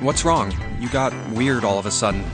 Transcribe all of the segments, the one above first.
What's wrong? You got weird all of a sudden.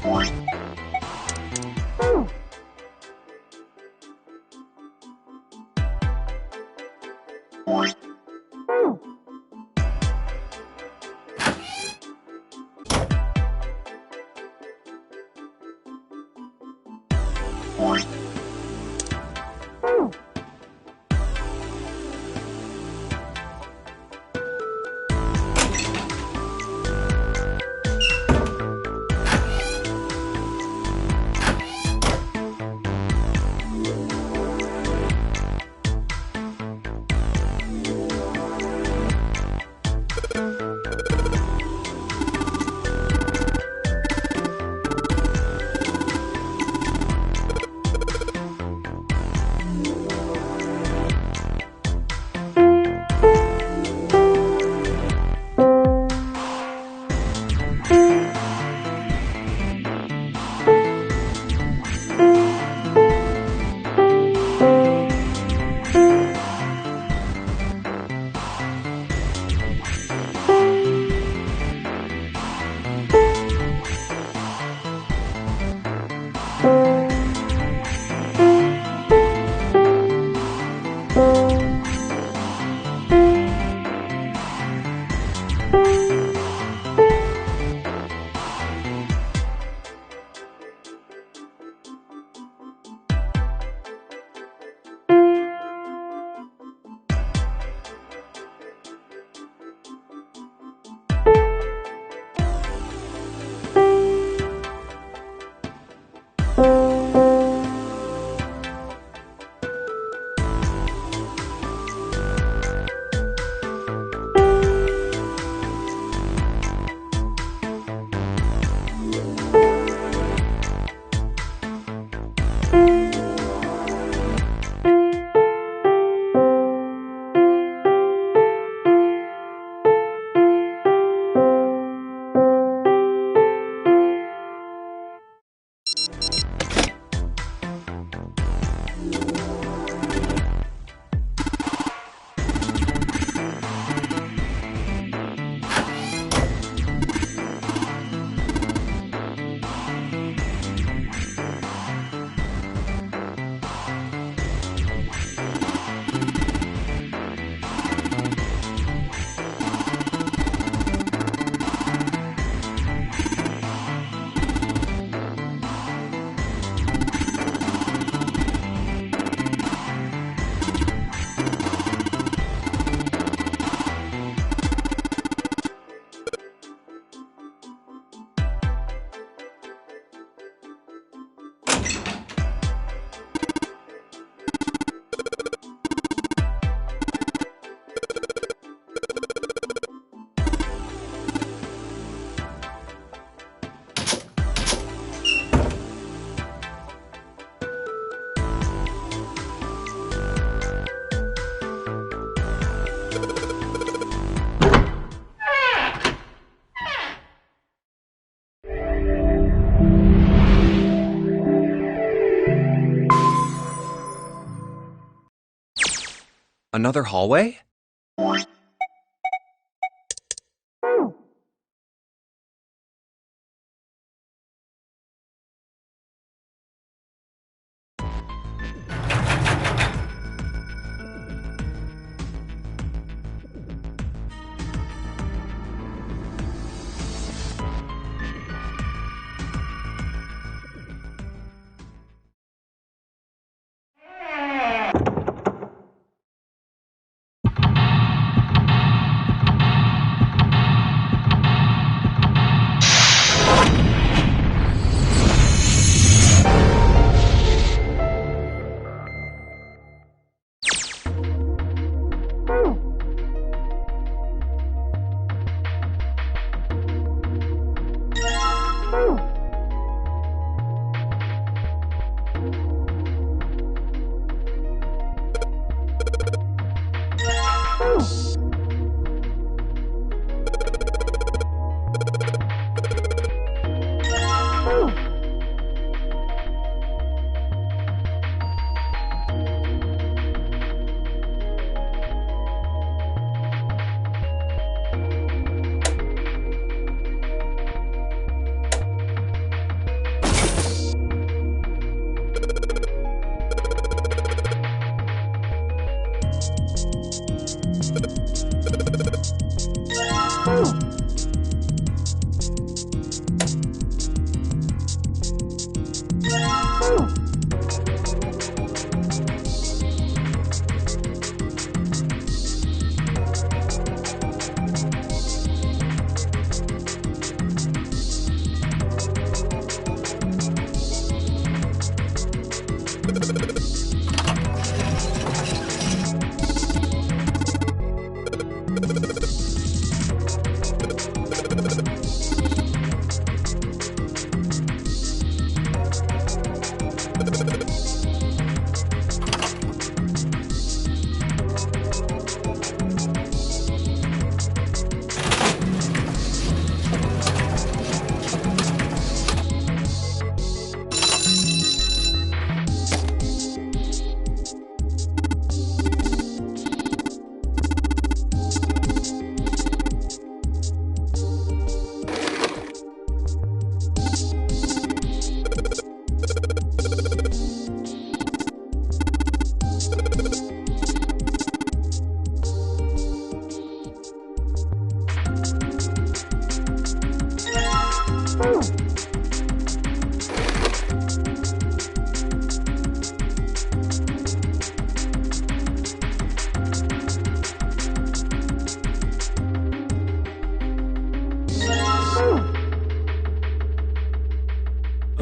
Another hallway?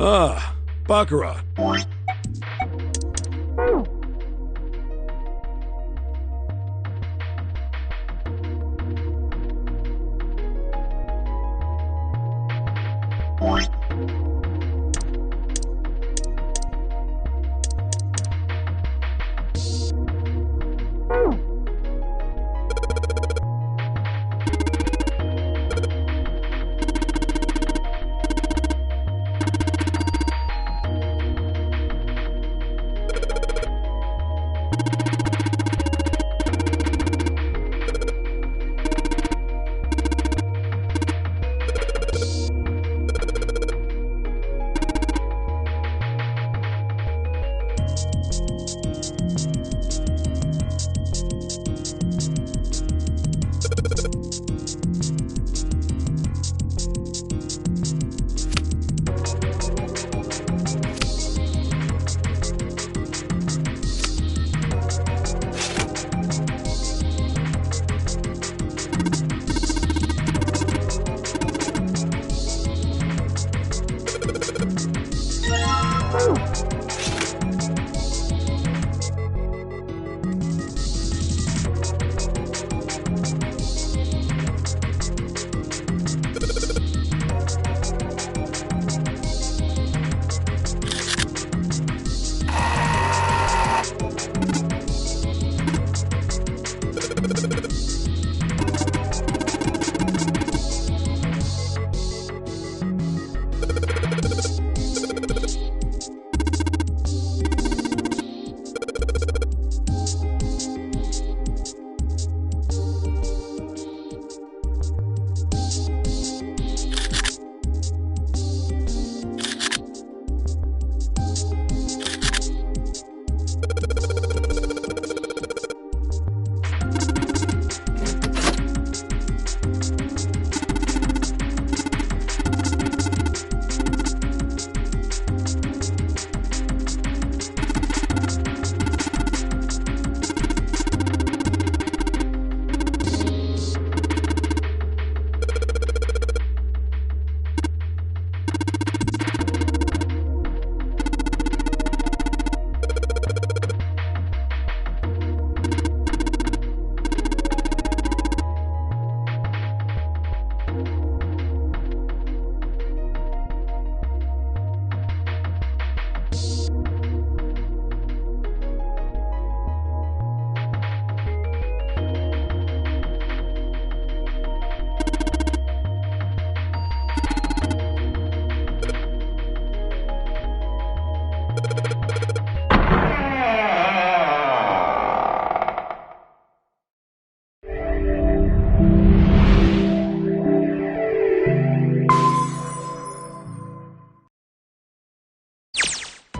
Ah, Baccarat.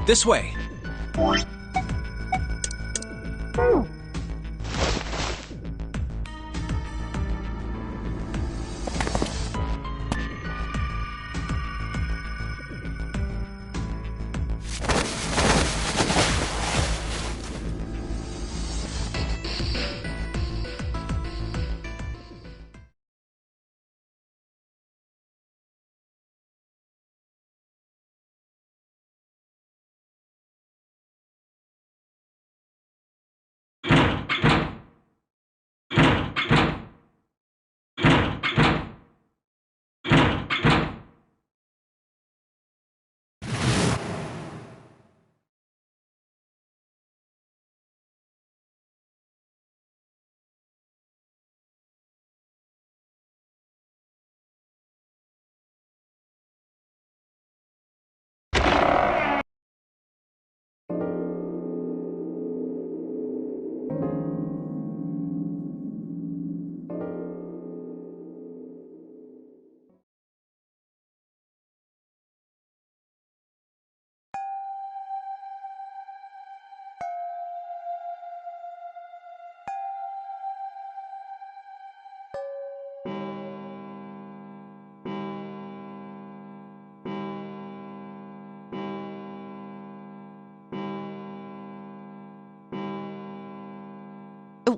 This way.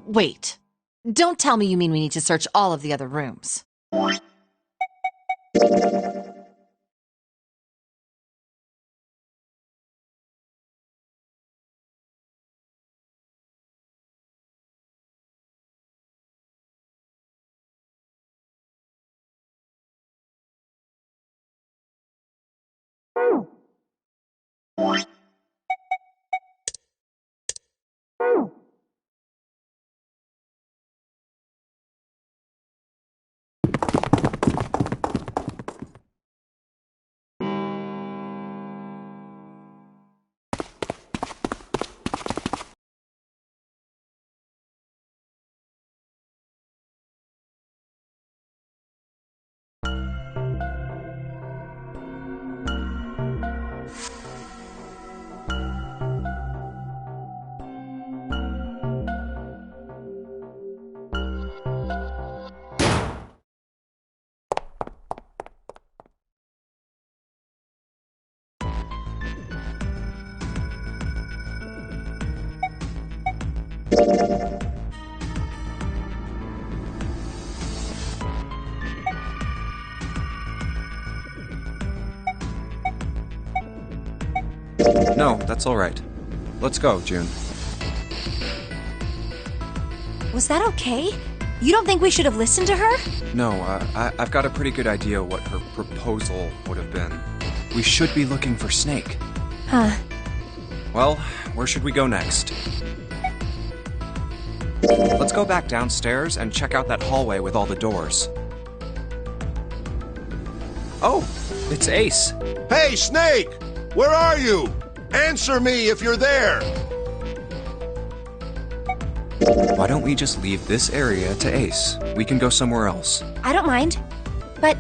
Wait. Don't tell me you mean we need to search all of the other rooms. No, that's all right. Let's go, June. Was that okay? You don't think we should have listened to her? No, I've got a pretty good idea what her proposal would have been. We should be looking for Snake. Huh. Well, where should we go next? Let's go back downstairs and check out that hallway with all the doors. Oh, it's Ace. Hey, Snake! Where are you? Answer me if you're there! Why don't we just leave this area to Ace? We can go somewhere else. I don't mind. But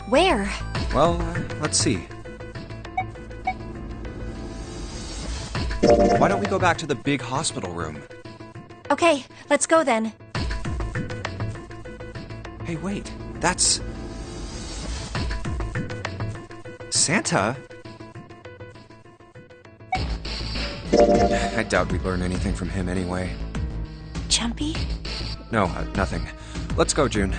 where? Well, let's see. Why don't we go back to the big hospital room? Okay, let's go then. Hey, wait. That's... Santa? I doubt we'd learn anything from him anyway. Jumpy? No, nothing. Let's go, June.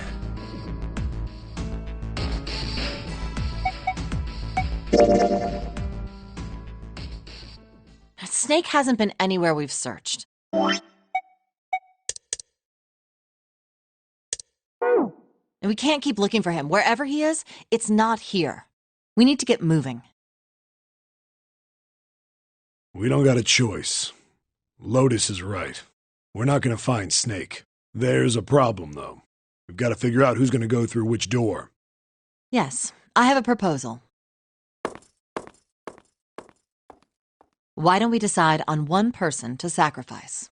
Snake hasn't been anywhere we've searched. And we can't keep looking for him. Wherever he is, it's not here. We need to get moving. We don't got a choice. Lotus is right. We're not gonna find Snake. There's a problem, though. We've got to figure out who's gonna go through which door. Yes, I have a proposal. Why don't we decide on one person to sacrifice?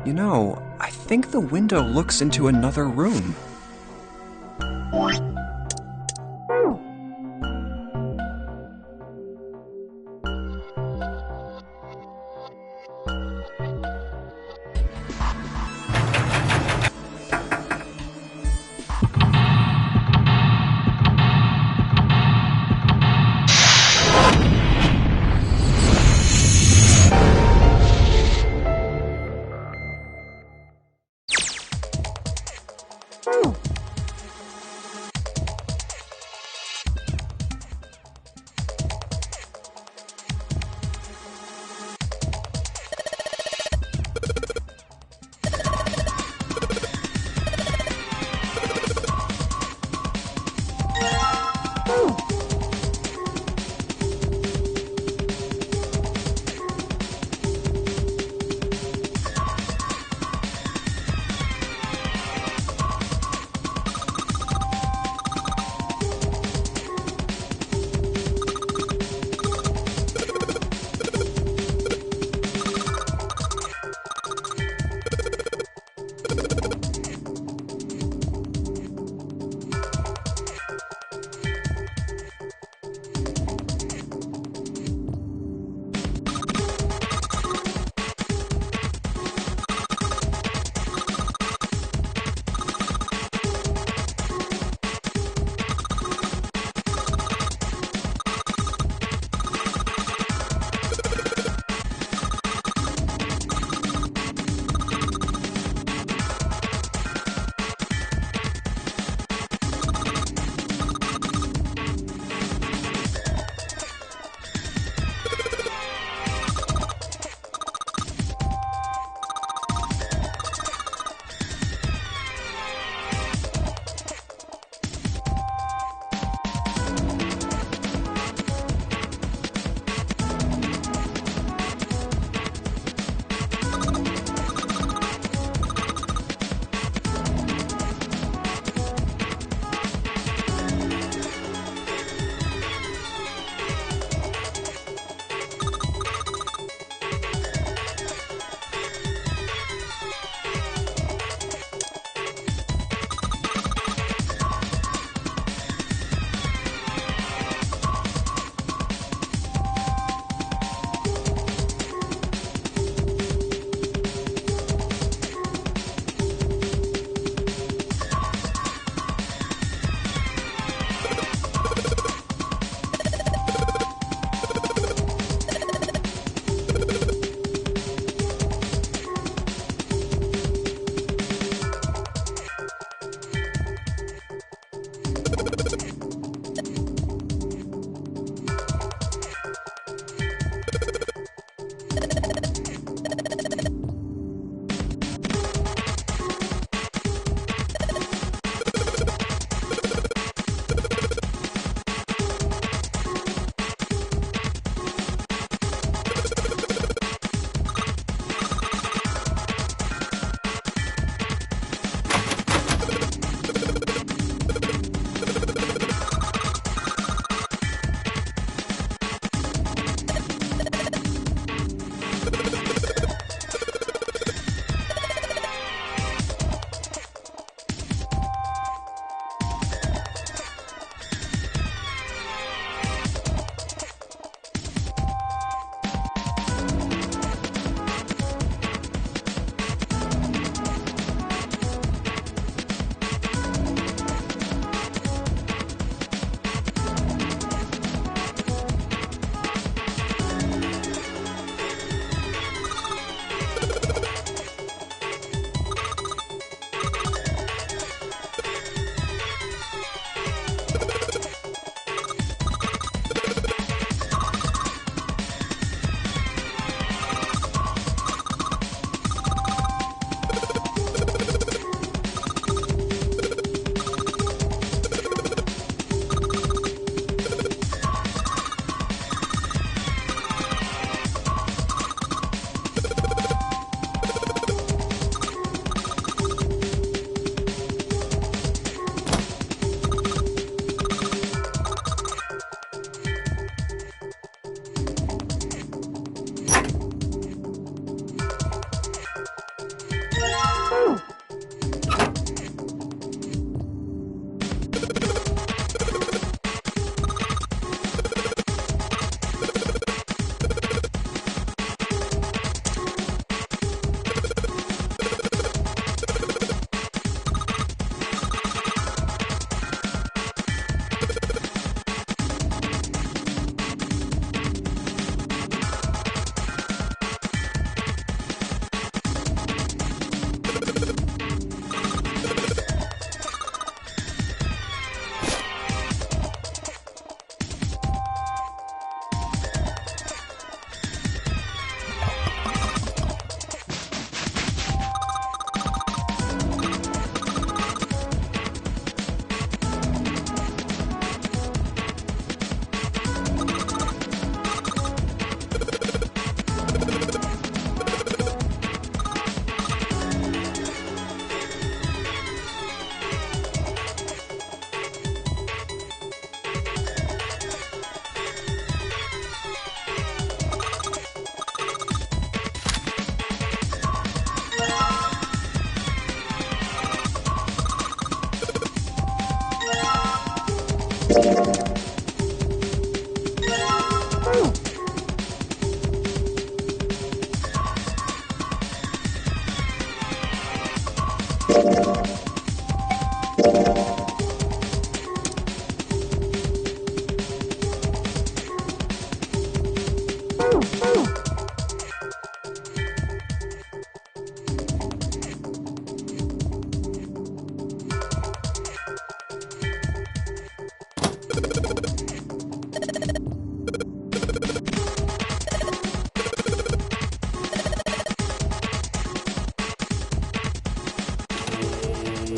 You know, I think the window looks into another room.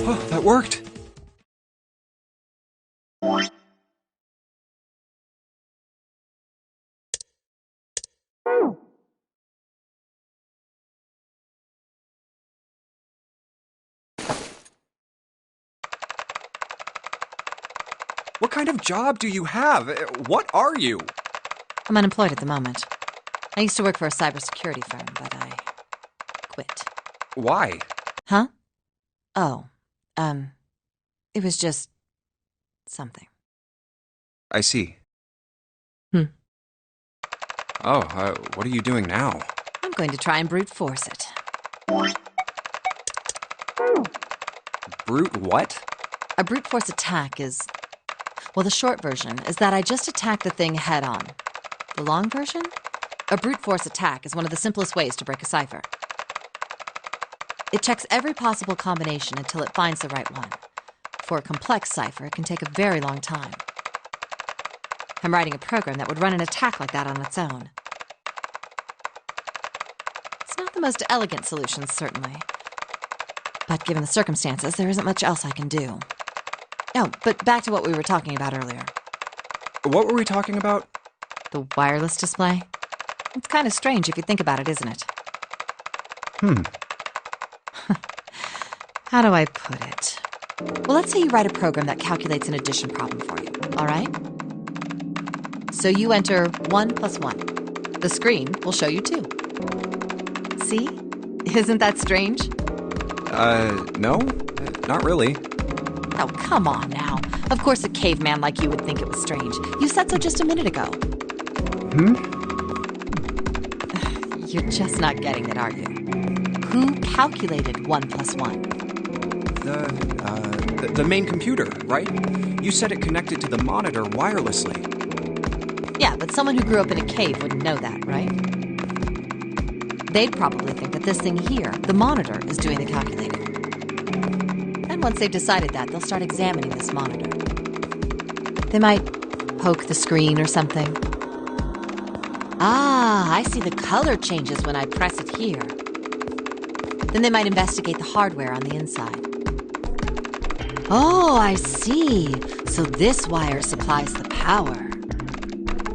Oh, that worked. What kind of job do you have? What are you? I'm unemployed at the moment. I used to work for a cybersecurity firm, but I quit. Why? Huh? Oh, it was just something. I see. Hmm. Oh, what are you doing now? I'm going to try and brute force it. Brute what? A brute force attack is... Well, the short version is that I just attack the thing head on. The long version? A brute force attack is one of the simplest ways to break a cipher. It checks every possible combination until it finds the right one. For a complex cipher, it can take a very long time. I'm writing a program that would run an attack like that on its own. It's not the most elegant solution, certainly. But given the circumstances, there isn't much else I can do. Oh, but back to what we were talking about earlier. What were we talking about? The wireless display? It's kind of strange if you think about it, isn't it? How do I put it? Well, let's say you write a program that calculates an addition problem for you, all right? So you enter 1 plus 1. The screen will show you 2. See? Isn't that strange? No, not really. Oh, come on now. Of course a caveman like you would think it was strange. You said so just a minute ago. You're just not getting it, are you? Who calculated 1 plus 1? The main computer, right? You said it connected to the monitor wirelessly. Yeah, but someone who grew up in a cave wouldn't know that, right? They'd probably think that this thing here, the monitor, is doing the calculating. And once they've decided that, they'll start examining this monitor. They might poke the screen or something. Ah, I see the color changes when I press it here. Then they might investigate the hardware on the inside. Oh, I see. So this wire supplies the power.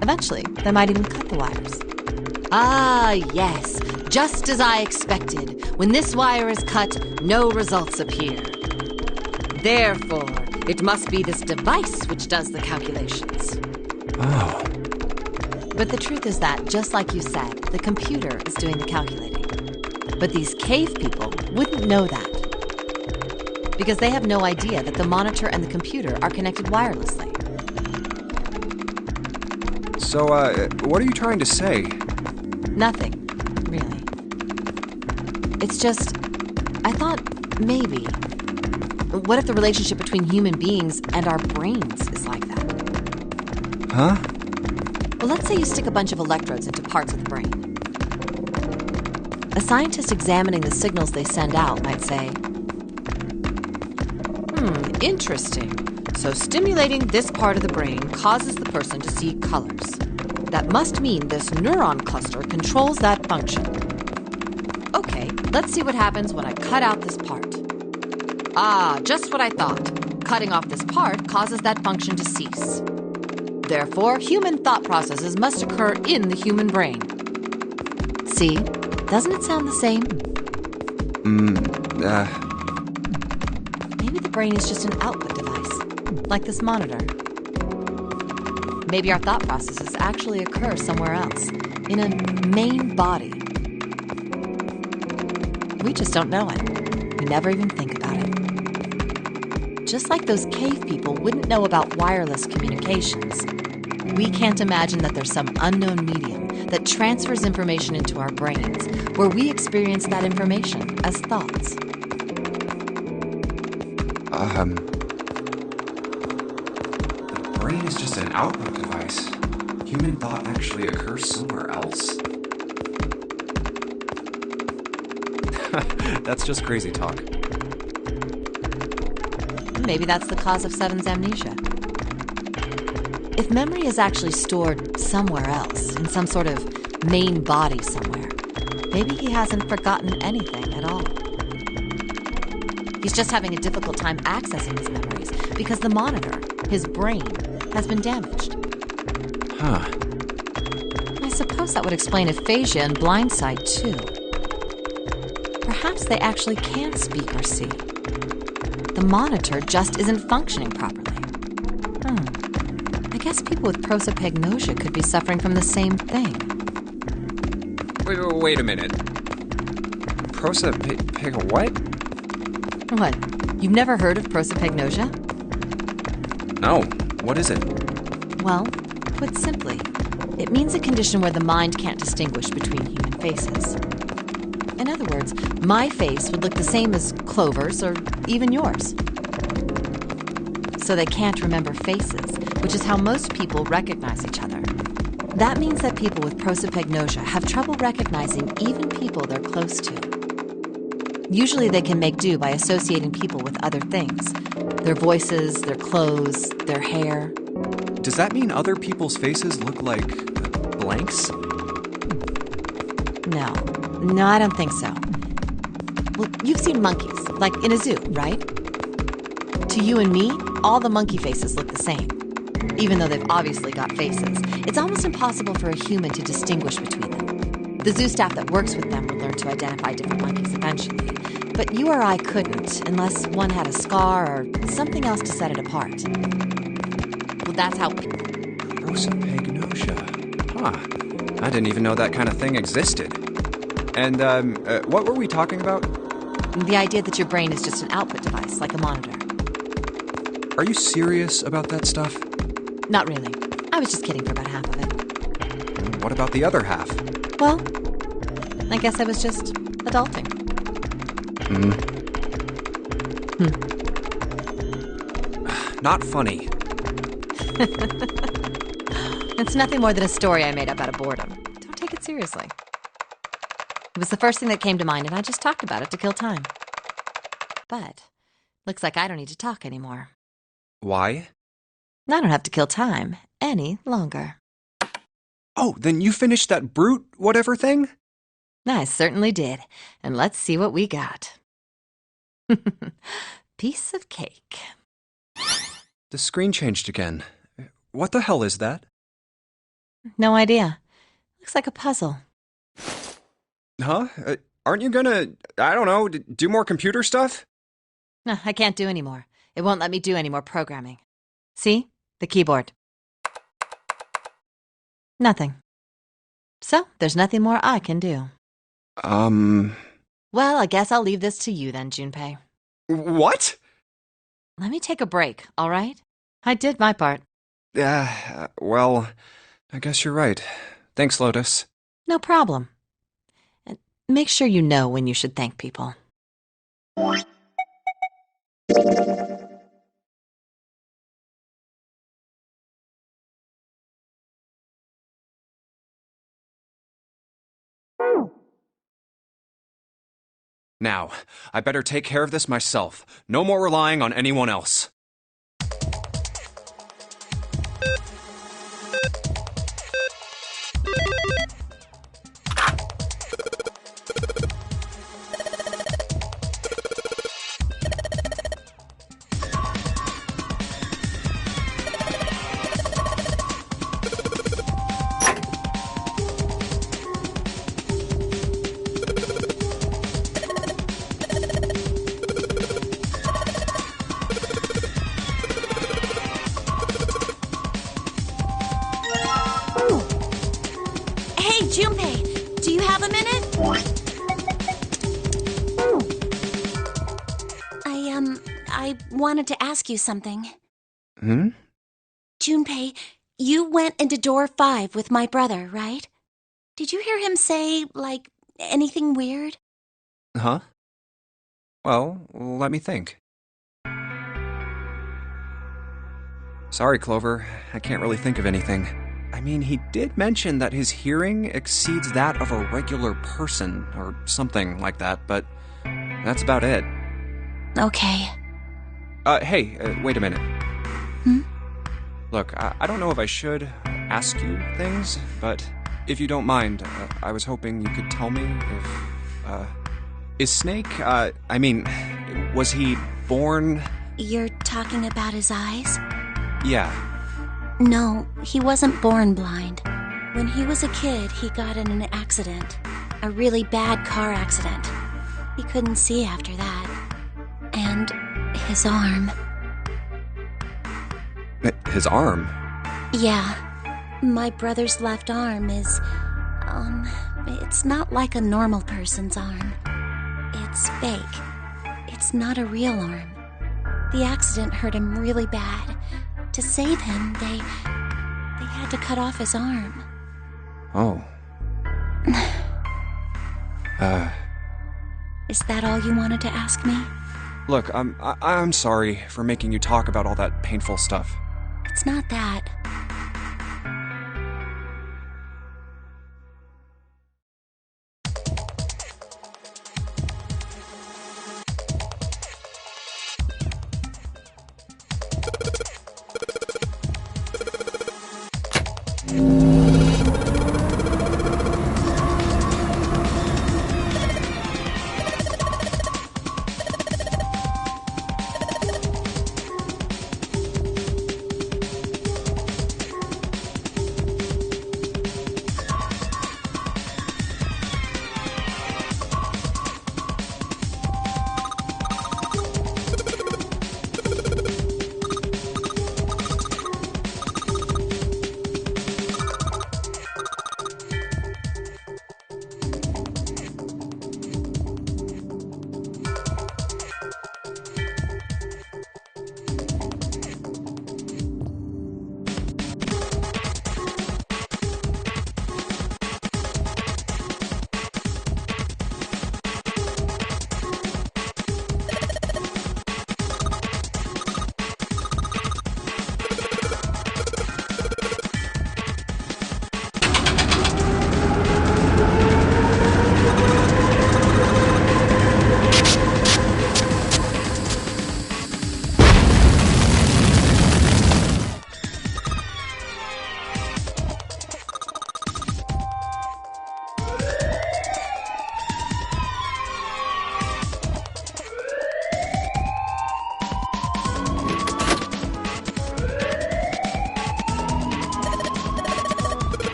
Eventually, they might even cut the wires. Ah, yes. Just as I expected. When this wire is cut, no results appear. Therefore, it must be this device which does the calculations. Oh. But the truth is that, just like you said, the computer is doing the calculating. But these cave people wouldn't know that. Because they have no idea that the monitor and the computer are connected wirelessly. So, what are you trying to say? Nothing, really. It's just, I thought maybe. What if the relationship between human beings and our brains is like that? Huh? Well, let's say you stick a bunch of electrodes into parts of the brain. A scientist examining the signals they send out might say, interesting. So stimulating this part of the brain causes the person to see colors. That must mean this neuron cluster controls that function. Okay, let's see what happens when I cut out this part. Ah, just what I thought. Cutting off this part causes that function to cease. Therefore, human thought processes must occur in the human brain. See? Doesn't it sound the same? Maybe the brain is just an output device, like this monitor. Maybe our thought processes actually occur somewhere else, in a main body. We just don't know it. We never even think about it. just like those cave people wouldn't know about wireless communications, we can't imagine that there's some unknown medium that transfers information into our brains, where we experience that information as thoughts. The brain is just an output device. Human thought actually occurs somewhere else? That's just crazy talk. Maybe that's the cause of Seven's amnesia. If memory is actually stored somewhere else, in some sort of main body somewhere, maybe he hasn't forgotten anything at all. He's just having a difficult time accessing his memories because the monitor, his brain, has been damaged. Huh. I suppose that would explain aphasia and blindside, too. Perhaps they actually can speak or see. The monitor just isn't functioning properly. I guess people with prosopagnosia could be suffering from the same thing. Wait a minute. What? What? You've never heard of prosopagnosia? No. What is it? Well, put simply, it means a condition where the mind can't distinguish between human faces. In other words, my face would look the same as Clover's or even yours. So they can't remember faces, which is how most people recognize each other. That means that people with prosopagnosia have trouble recognizing even people they're close to. Usually they can make do by associating people with other things. Their voices, their clothes, their hair. Does that mean other people's faces look like blanks? No, I don't think so. Well, you've seen monkeys, like in a zoo, right? To you and me, all the monkey faces look the same. Even though they've obviously got faces, it's almost impossible for a human to distinguish between them. The zoo staff that works with them would learn to identify different monkeys eventually. But you or I couldn't, unless one had a scar or something else to set it apart. Well, that's how... Prosopagnosia. Huh. I didn't even know that kind of thing existed. And, what were we talking about? The idea that your brain is just an output device, like a monitor. Are you serious about that stuff? Not really. I was just kidding for about half of it. What about the other half? Well, I guess I was just adulting. Not funny. It's nothing more than a story I made up out of boredom. Don't take it seriously. It was the first thing that came to mind, and I just talked about it to kill time. But looks like I don't need to talk anymore. Why? I don't have to kill time any longer. Oh, then you finished that brute whatever thing? I certainly did. And let's see what we got. Piece of cake. The screen changed again. What the hell is that? No idea. Looks like a puzzle. Huh? Aren't you gonna, I don't know, do more computer stuff? No, I can't do any more. It won't let me do any more programming. See? The keyboard. Nothing. So, there's nothing more I can do. Well, I guess I'll leave this to you then, Junpei. What? Let me take a break, all right? I did my part. Well, I guess you're right. Thanks, Lotus. No problem. And make sure you know when you should thank people. Now, I better take care of this myself. No more relying on anyone else. Hey, Junpei, do you have a minute? I wanted to ask you something. Hmm? Junpei, you went into door 5 with my brother, right? Did you hear him say, like, anything weird? Huh? Well, let me think. Sorry, Clover. I can't really think of anything. I mean, he did mention that his hearing exceeds that of a regular person, or something like that, but that's about it. Okay. Hey, wait a minute. Hmm? Look, I don't know if I should ask you things, but if you don't mind, I was hoping you could tell me if, is Snake, was he born... You're talking about his eyes? Yeah. No, he wasn't born blind. When he was a kid, he got in an accident. A really bad car accident. He couldn't see after that. And his arm. His arm? Yeah. My brother's left arm is, it's not like a normal person's arm. It's fake. It's not a real arm. The accident hurt him really bad. To save him, they had to cut off his arm. Oh. Is that all you wanted to ask me? Look, I'm sorry for making you talk about all that painful stuff. It's not that.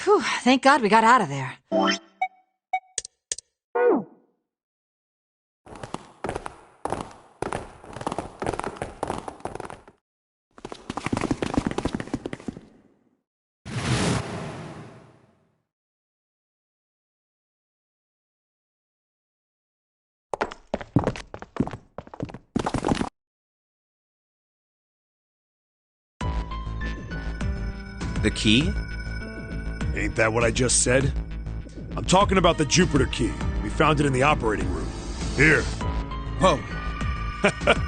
Whew, thank God we got out of there. The key? Ain't that what I just said? I'm talking about the Jupiter key. We found it in the operating room. Here. Whoa.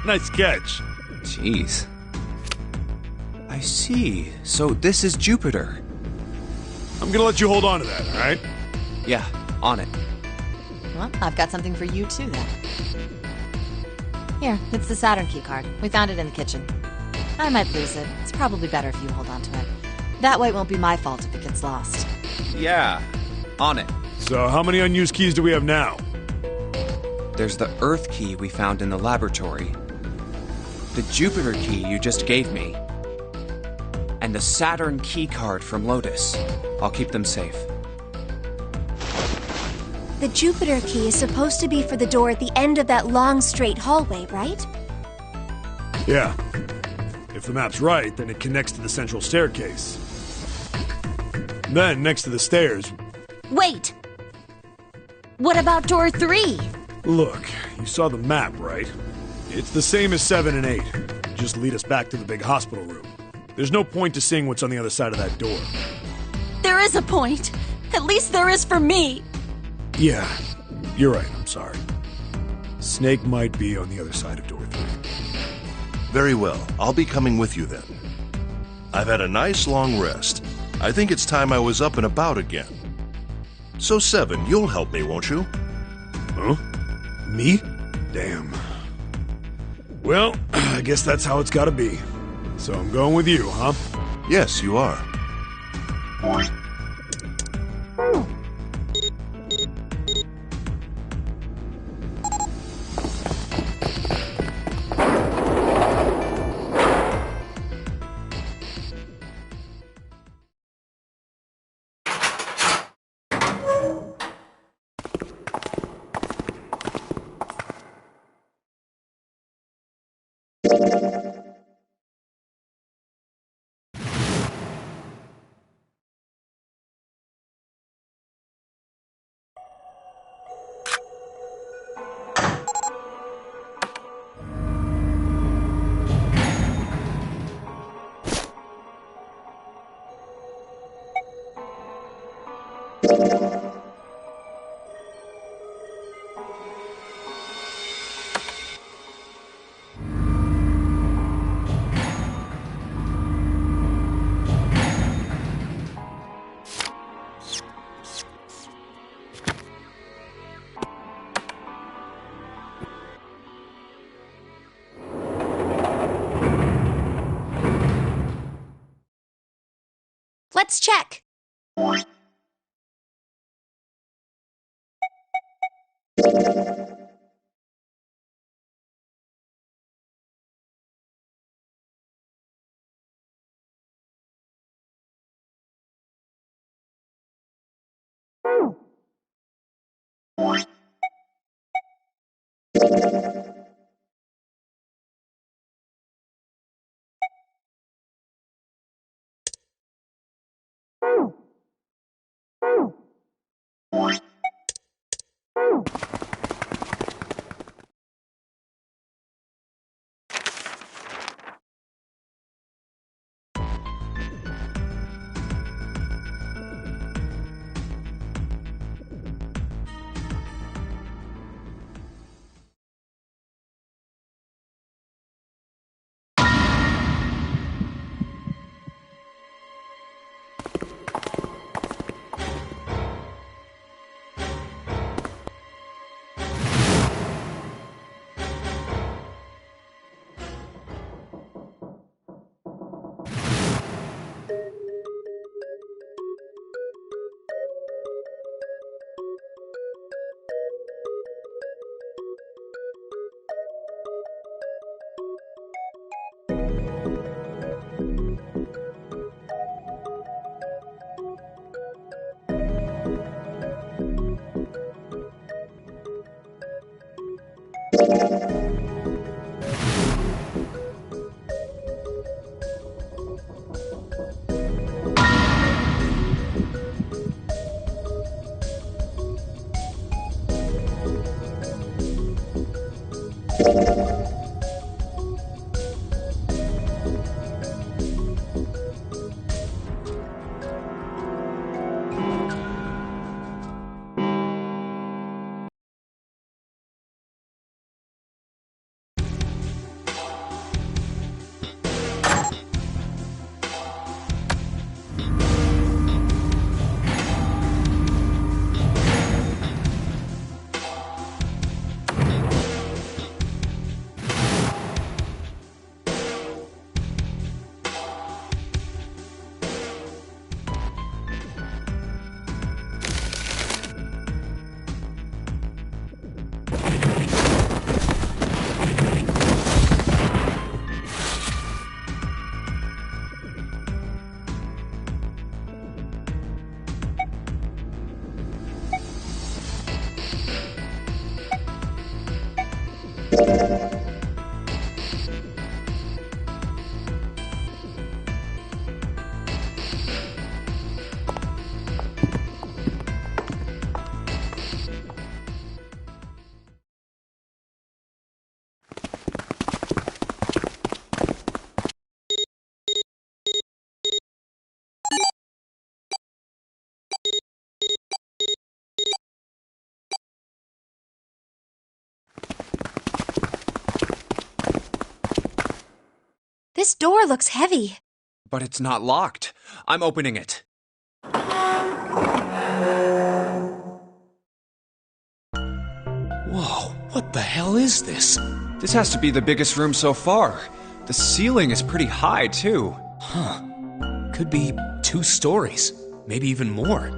Nice catch. Jeez. I see. So this is Jupiter. I'm gonna let you hold on to that, alright? Yeah, on it. Well, I've got something for you too, then. Here, it's the Saturn key card. We found it in the kitchen. I might lose it. It's probably better if you hold on to it. That way it won't be my fault if it gets lost. Yeah, on it. So, how many unused keys do we have now? There's the Earth key we found in the laboratory, the Jupiter key you just gave me, and the Saturn key card from Lotus. I'll keep them safe. The Jupiter key is supposed to be for the door at the end of that long, straight hallway, right? Yeah. If the map's right, then it connects to the central staircase. Then, next to the stairs... Wait! What about door 3? Look, you saw the map, right? It's the same as 7 and 8. Just lead us back to the big hospital room. There's no point to seeing what's on the other side of that door. There is a point. At least there is for me. Yeah, you're right, I'm sorry. Snake might be on the other side of door 3. Very well. I'll be coming with you then. I've had a nice long rest. I think it's time I was up and about again. So 7, you'll help me, won't you? Huh? Me? Damn. Well, I guess that's how it's gotta be. So I'm going with you, huh? Yes, you are. Let's check. This door looks heavy. But it's not locked. I'm opening it. Whoa, what the hell is this? This has to be the biggest room so far. The ceiling is pretty high, too. Huh. Could be 2 stories, maybe even more.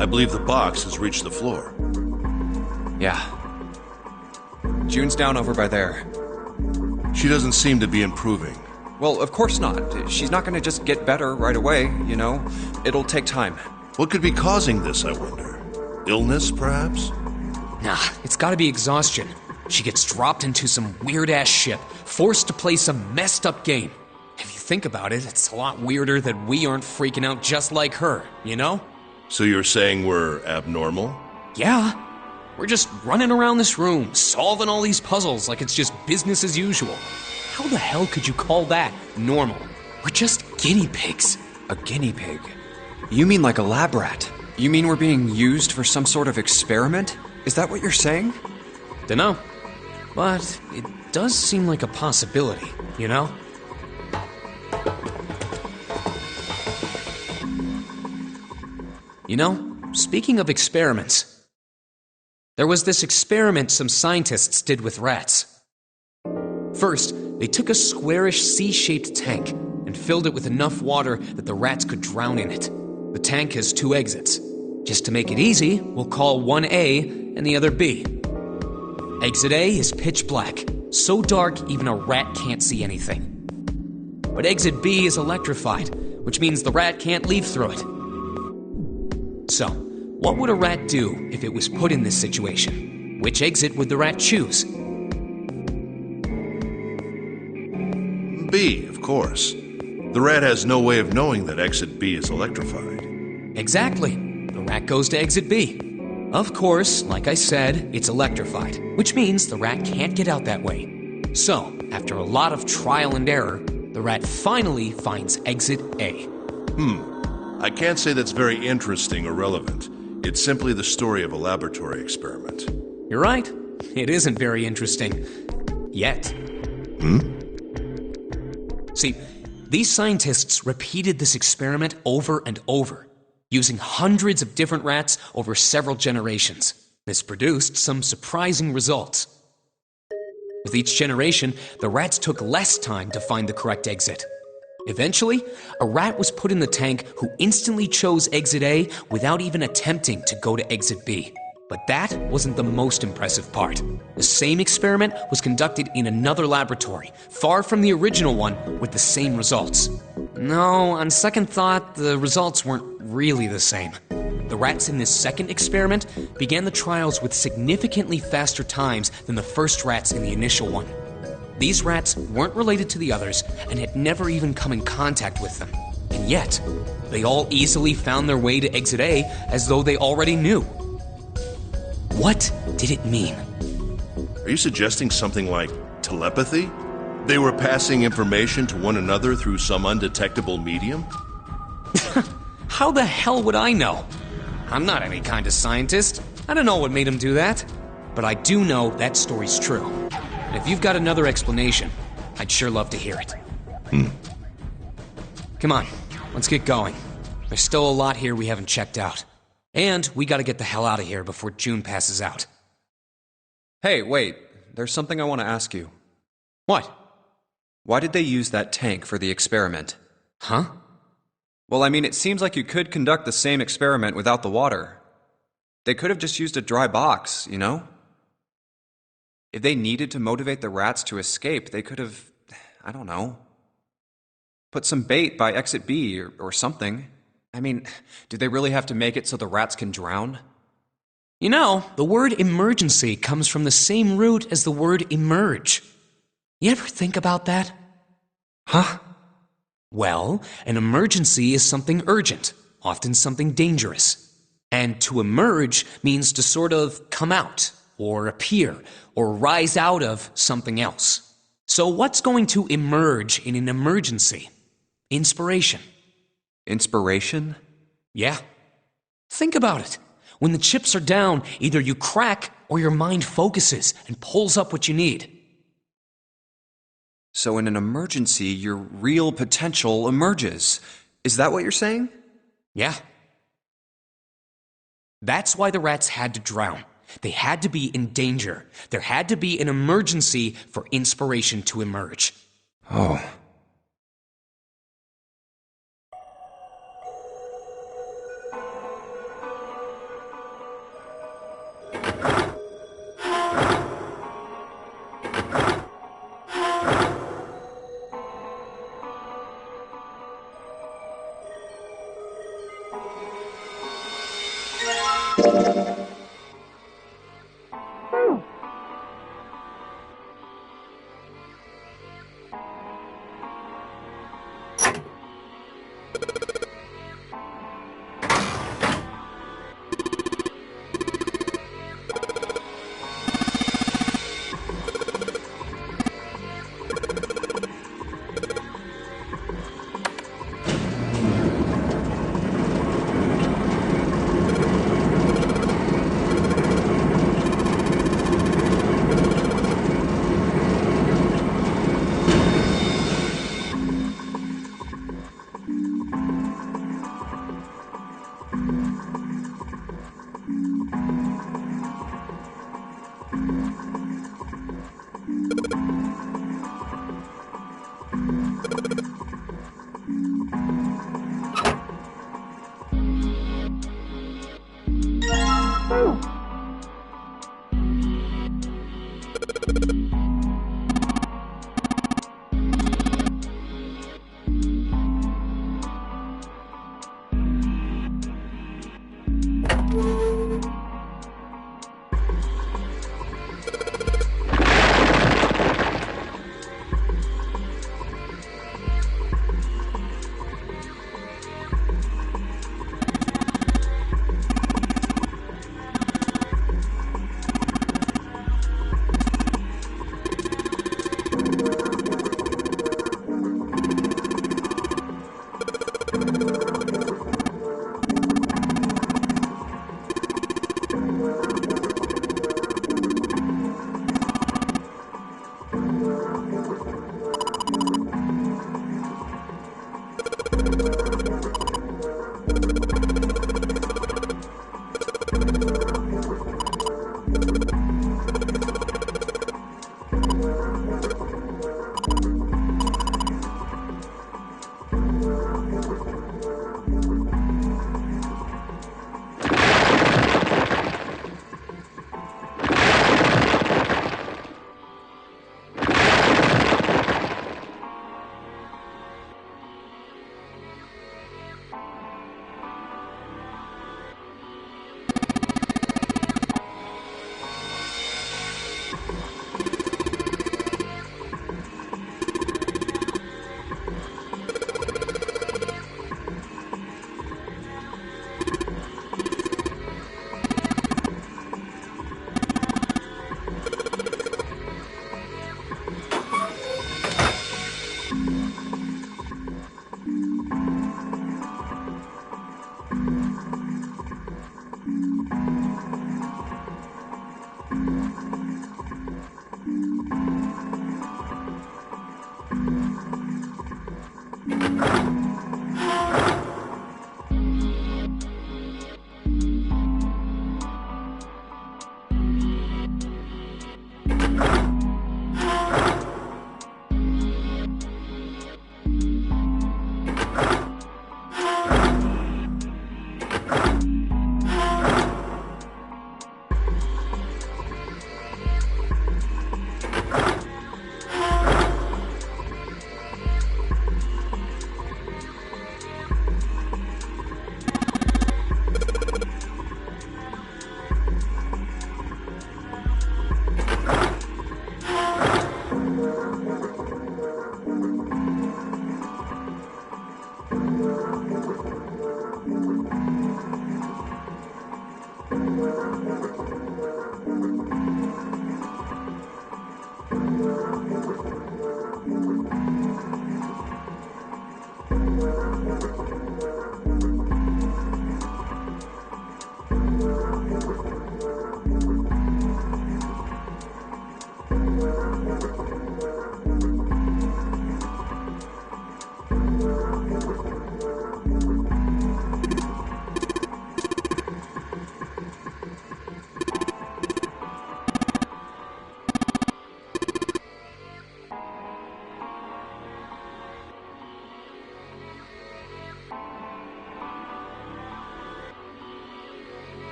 I believe the box has reached the floor. Yeah. June's down over by there. She doesn't seem to be improving. Well, of course not. She's not gonna just get better right away, you know? It'll take time. What could be causing this, I wonder? Illness, perhaps? Nah, it's gotta be exhaustion. She gets dropped into some weird-ass ship, forced to play some messed-up game. If you think about it, it's a lot weirder that we aren't freaking out just like her, you know? So you're saying we're abnormal? Yeah. We're just running around this room, solving all these puzzles like it's just business as usual. How the hell could you call that normal? We're just guinea pigs. A guinea pig? You mean like a lab rat? You mean we're being used for some sort of experiment? Is that what you're saying? Dunno. But it does seem like a possibility, you know? You know, speaking of experiments, there was this experiment some scientists did with rats. First, they took a squarish C-shaped tank and filled it with enough water that the rats could drown in it. The tank has 2 exits. Just to make it easy, we'll call one A and the other B. Exit A is pitch black, so dark even a rat can't see anything. But exit B is electrified, which means the rat can't leave through it. So, what would a rat do if it was put in this situation? Which exit would the rat choose? B, of course. The rat has no way of knowing that exit B is electrified. Exactly. The rat goes to exit B. Of course, like I said, it's electrified, which means the rat can't get out that way. So, after a lot of trial and error, the rat finally finds exit A. I can't say that's very interesting or relevant. It's simply the story of a laboratory experiment. You're right. It isn't very interesting. Yet. See, these scientists repeated this experiment over and over, using hundreds of different rats over several generations. This produced some surprising results. With each generation, the rats took less time to find the correct exit. Eventually, a rat was put in the tank who instantly chose exit A without even attempting to go to exit B. But that wasn't the most impressive part. The same experiment was conducted in another laboratory, far from the original one, with the same results. No, on second thought, the results weren't really the same. The rats in this second experiment began the trials with significantly faster times than the first rats in the initial one. These rats weren't related to the others and had never even come in contact with them. And yet, they all easily found their way to exit A as though they already knew. What did it mean? Are you suggesting something like telepathy? They were passing information to one another through some undetectable medium? How the hell would I know? I'm not any kind of scientist. I don't know what made him do that. But I do know that story's true. And if you've got another explanation, I'd sure love to hear it. Come on, let's get going. There's still a lot here we haven't checked out. And we gotta get the hell out of here before June passes out. Hey, wait. There's something I want to ask you. What? Why did they use that tank for the experiment? Huh? Well, I mean, it seems like you could conduct the same experiment without the water. They could have just used a dry box, you know? If they needed to motivate the rats to escape, they could have, I don't know, put some bait by exit B or something. I mean, do they really have to make it so the rats can drown? You know, the word emergency comes from the same root as the word emerge. You ever think about that? Huh? Well, an emergency is something urgent, often something dangerous. And to emerge means to sort of come out, or appear, or rise out of something else. So what's going to emerge in an emergency? Inspiration. Inspiration? Yeah. Think about it. When the chips are down, either you crack or your mind focuses and pulls up what you need. So in an emergency, your real potential emerges. Is that what you're saying? Yeah. That's why the rats had to drown. They had to be in danger. There had to be an emergency for inspiration to emerge. Oh.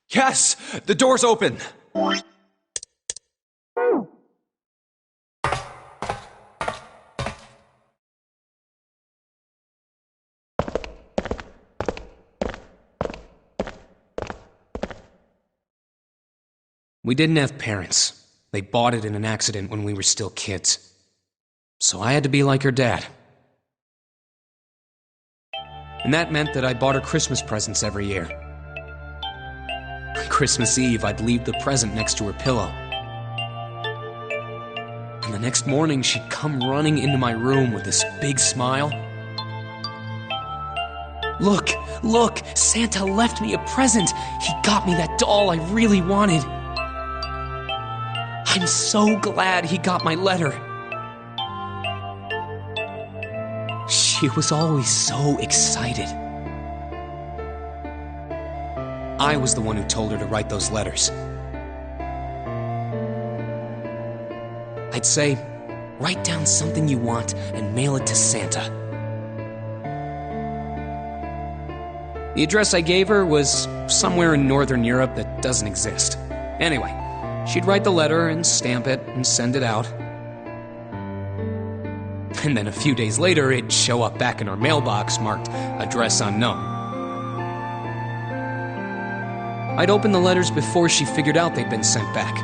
Yes! The door's open! We didn't have parents. They bought it in an accident when we were still kids. So I had to be like her dad. And that meant that I bought her Christmas presents every year. On Christmas Eve, I'd leave the present next to her pillow. And the next morning, she'd come running into my room with this big smile. Look, look, Santa left me a present. He got me that doll I really wanted. I'm so glad he got my letter. She was always so excited. I was the one who told her to write those letters. I'd say, write down something you want and mail it to Santa. The address I gave her was somewhere in Northern Europe that doesn't exist. Anyway, she'd write the letter and stamp it and send it out. And then a few days later, it'd show up back in our mailbox marked address unknown. I'd open the letters before she figured out they'd been sent back.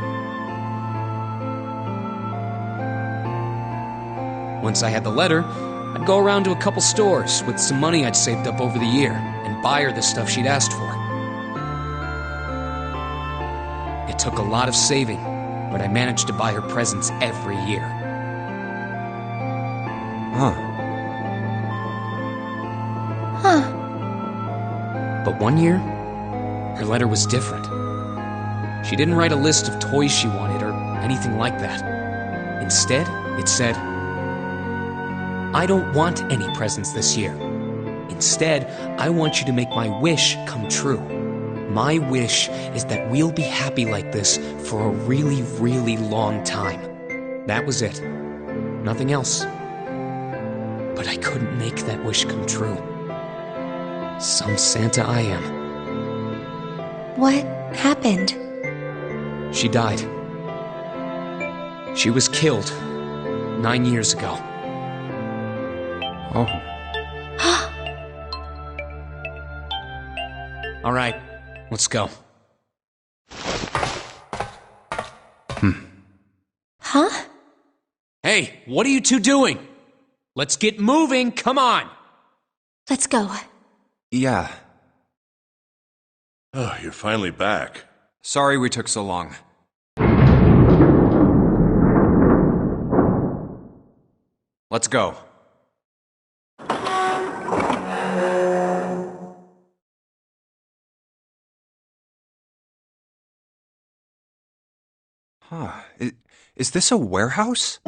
Once I had the letter, I'd go around to a couple stores with some money I'd saved up over the year and buy her the stuff she'd asked for. It took a lot of saving, but I managed to buy her presents every year. But one year, her letter was different. She didn't write a list of toys she wanted or anything like that. Instead, it said, I don't want any presents this year. Instead, I want you to make my wish come true. My wish is that we'll be happy like this for a really, really long time. That was it. Nothing else. But I couldn't make that wish come true. Some Santa I am. What happened? She died. She was killed 9 years ago. Oh. All right, let's go. Huh? Hey, what are you two doing? Let's get moving, come on! Let's go. Yeah. Oh, you're finally back. Sorry we took so long. Let's go. Huh. Is this a warehouse?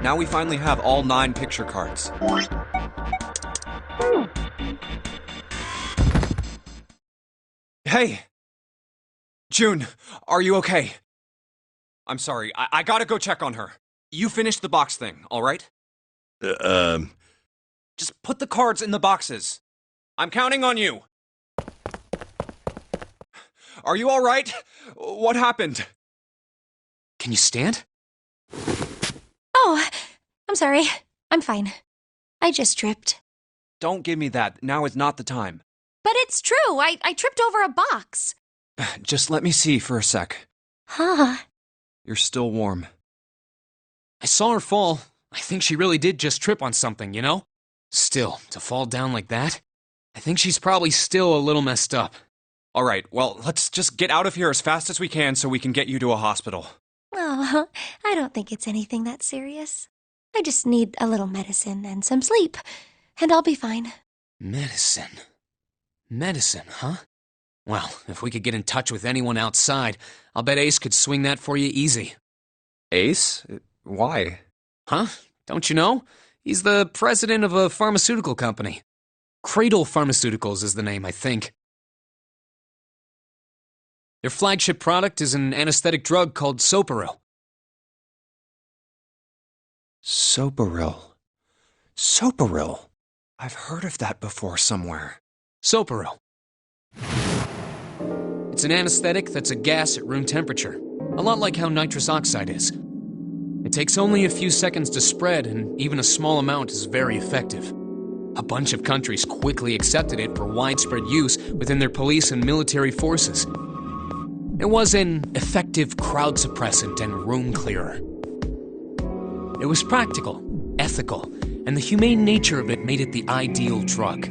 Now we finally have all 9 picture cards. Hey! June, are you okay? I'm sorry, I gotta go check on her. You finish the box thing, alright? Just put the cards in the boxes. I'm counting on you. Are you alright? What happened? Can you stand? Oh, I'm sorry. I'm fine. I just tripped. Don't give me that. Now is not the time. But it's true. I tripped over a box. Just let me see for a sec. Huh. You're still warm. I saw her fall. I think she really did just trip on something, you know? Still, to fall down like that? I think she's probably still a little messed up. All right, well, let's just get out of here as fast as we can so we can get you to a hospital. Oh, I don't think it's anything that serious. I just need a little medicine and some sleep, and I'll be fine. Medicine. Medicine, huh? Well, if we could get in touch with anyone outside, I'll bet Ace could swing that for you easy. Ace? Why? Huh? Don't you know? He's the president of a pharmaceutical company. Cradle Pharmaceuticals is the name, I think. Their flagship product is an anesthetic drug called Soparil. Soparil. Soparil. I've heard of that before somewhere. Soparil. It's an anesthetic that's a gas at room temperature, a lot like how nitrous oxide is. It takes only a few seconds to spread, and even a small amount is very effective. A bunch of countries quickly accepted it for widespread use within their police and military forces. It was an effective crowd suppressant and room clearer. It was practical, ethical, and the humane nature of it made it the ideal drug.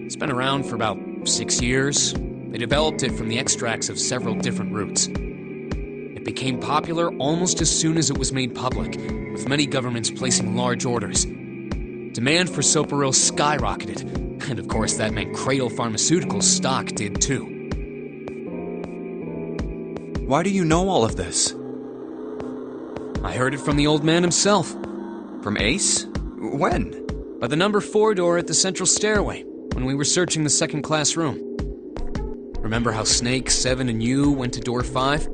It's been around for about 6 years. They developed it from the extracts of several different roots. It became popular almost as soon as it was made public, with many governments placing large orders. Demand for Soparil skyrocketed, and of course that meant Cradle Pharmaceuticals' stock did too. Why do you know all of this? I heard it from the old man himself. From Ace? When? By the number 4 door at the central stairway, when we were searching the second-class room. Remember how Snake, 7, and you went to door 5?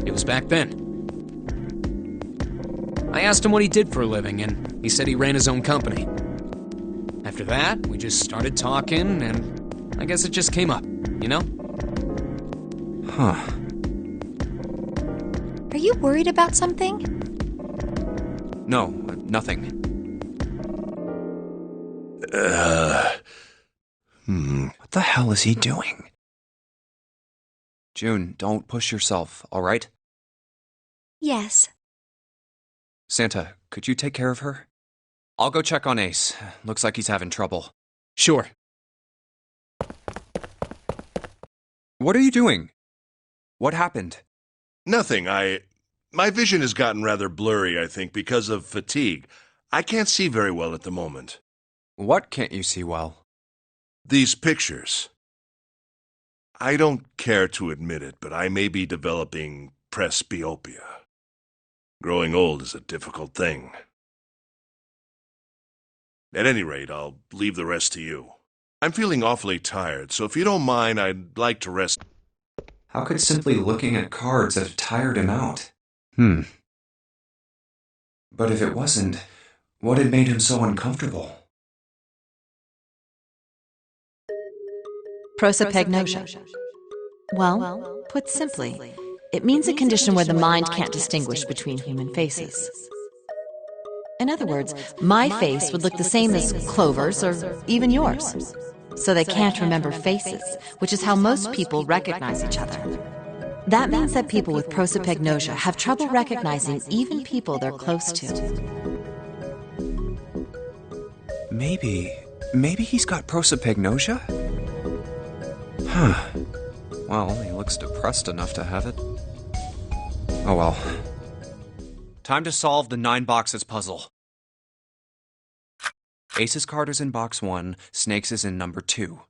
It was back then. I asked him what he did for a living, and he said he ran his own company. After that, we just started talking, and I guess it just came up, you know? Huh. Are you worried about something? No, nothing. What the hell is he doing? June, don't push yourself, all right? Yes. Santa, could you take care of her? I'll go check on Ace. Looks like he's having trouble. Sure. What are you doing? What happened? Nothing. My vision has gotten rather blurry, I think, because of fatigue. I can't see very well at the moment. What can't you see well? These pictures. I don't care to admit it, but I may be developing presbyopia. Growing old is a difficult thing. At any rate, I'll leave the rest to you. I'm feeling awfully tired, so if you don't mind, I'd like to rest. How could simply looking at cards have tired him out? But if it wasn't, what had made him so uncomfortable? Prosopagnosia. Well, put simply, it means a condition where the mind can't distinguish between human faces. In other words, my face would look the same as Clover's or even yours. So they can't remember faces, which is how most people recognize each other. That means that people with prosopagnosia have trouble recognizing even people they're close to. Maybe he's got prosopagnosia? Huh. Well, he looks depressed enough to have it. Oh well. Time to solve the 9 boxes puzzle. Ace's card is in box 1, Snake's is in number 2.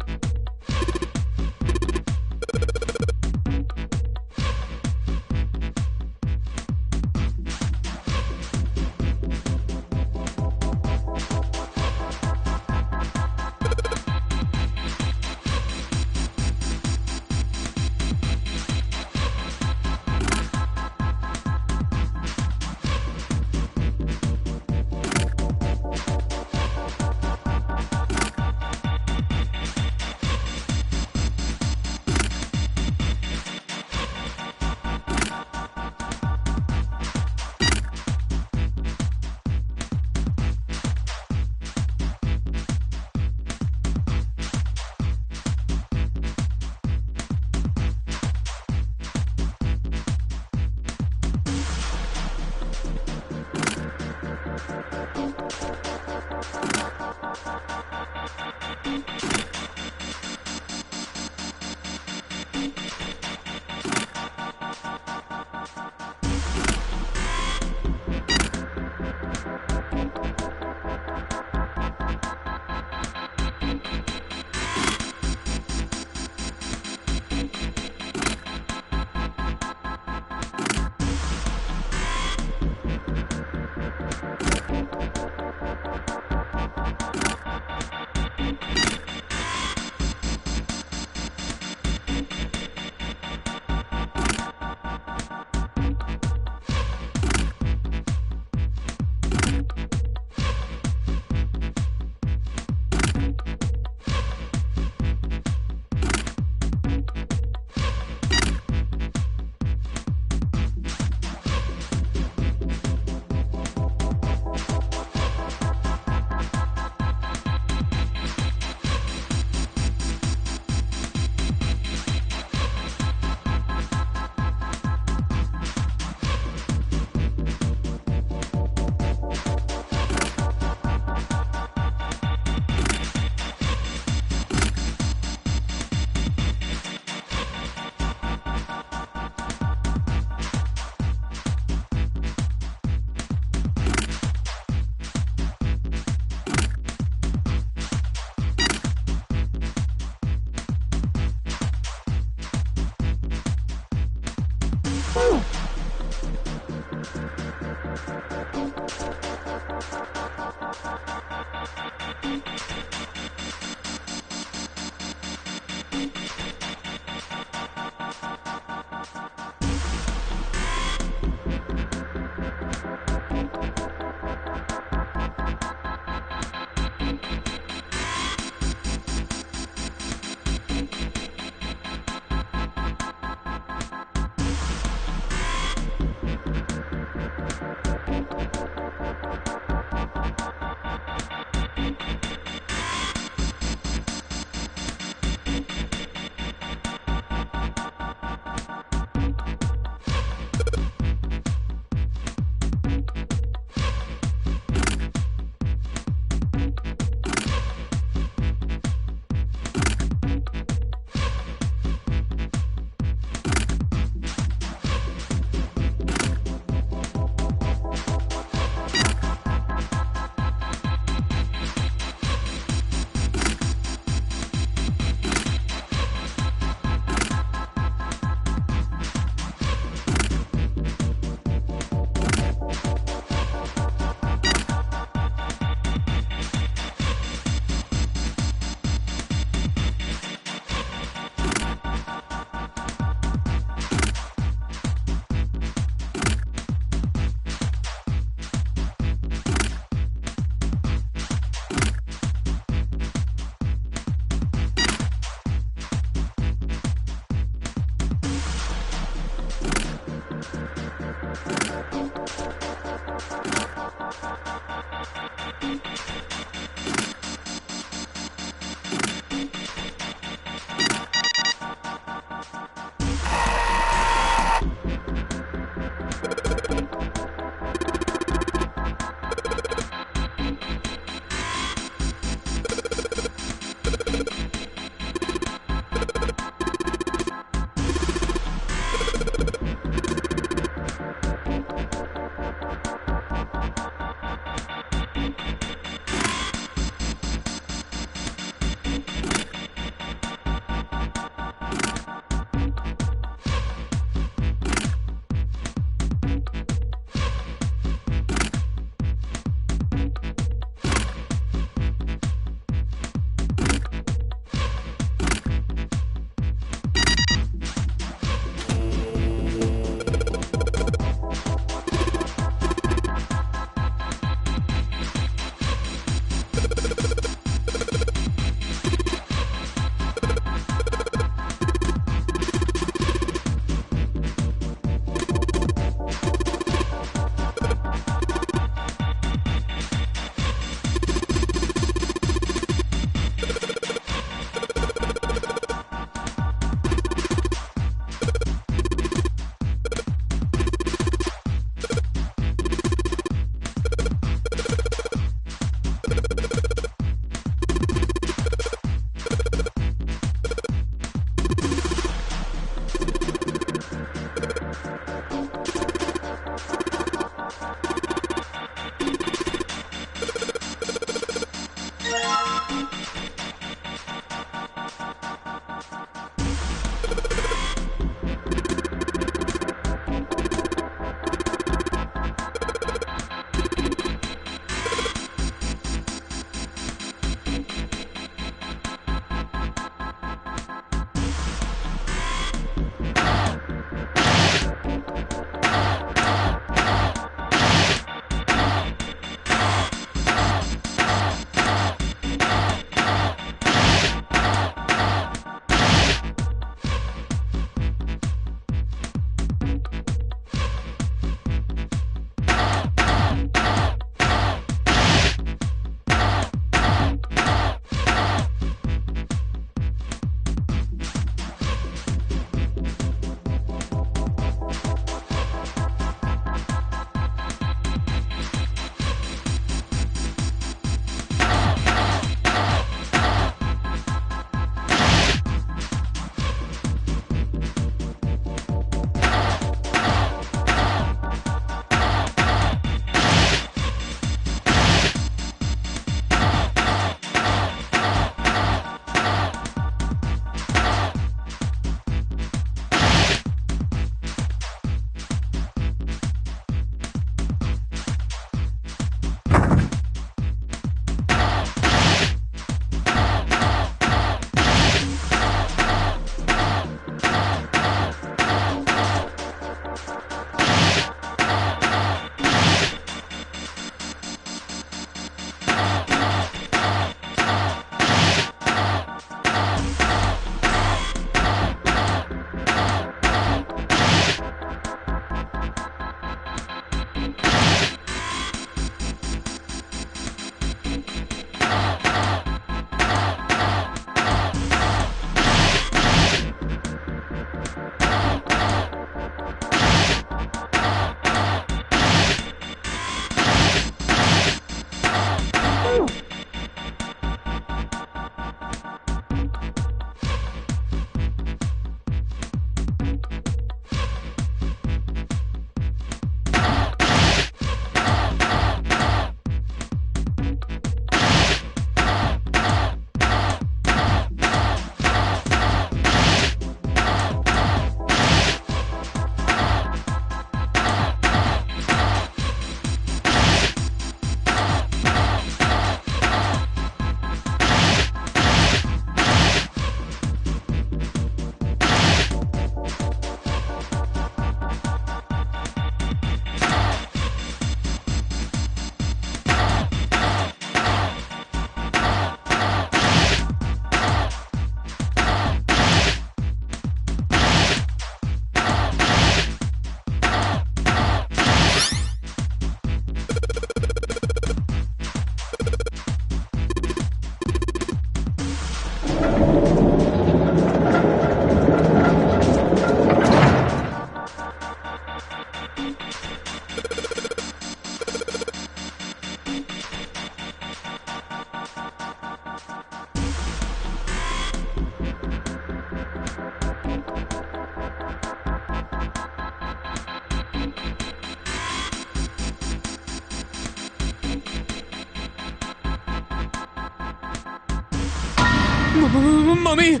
Mummy!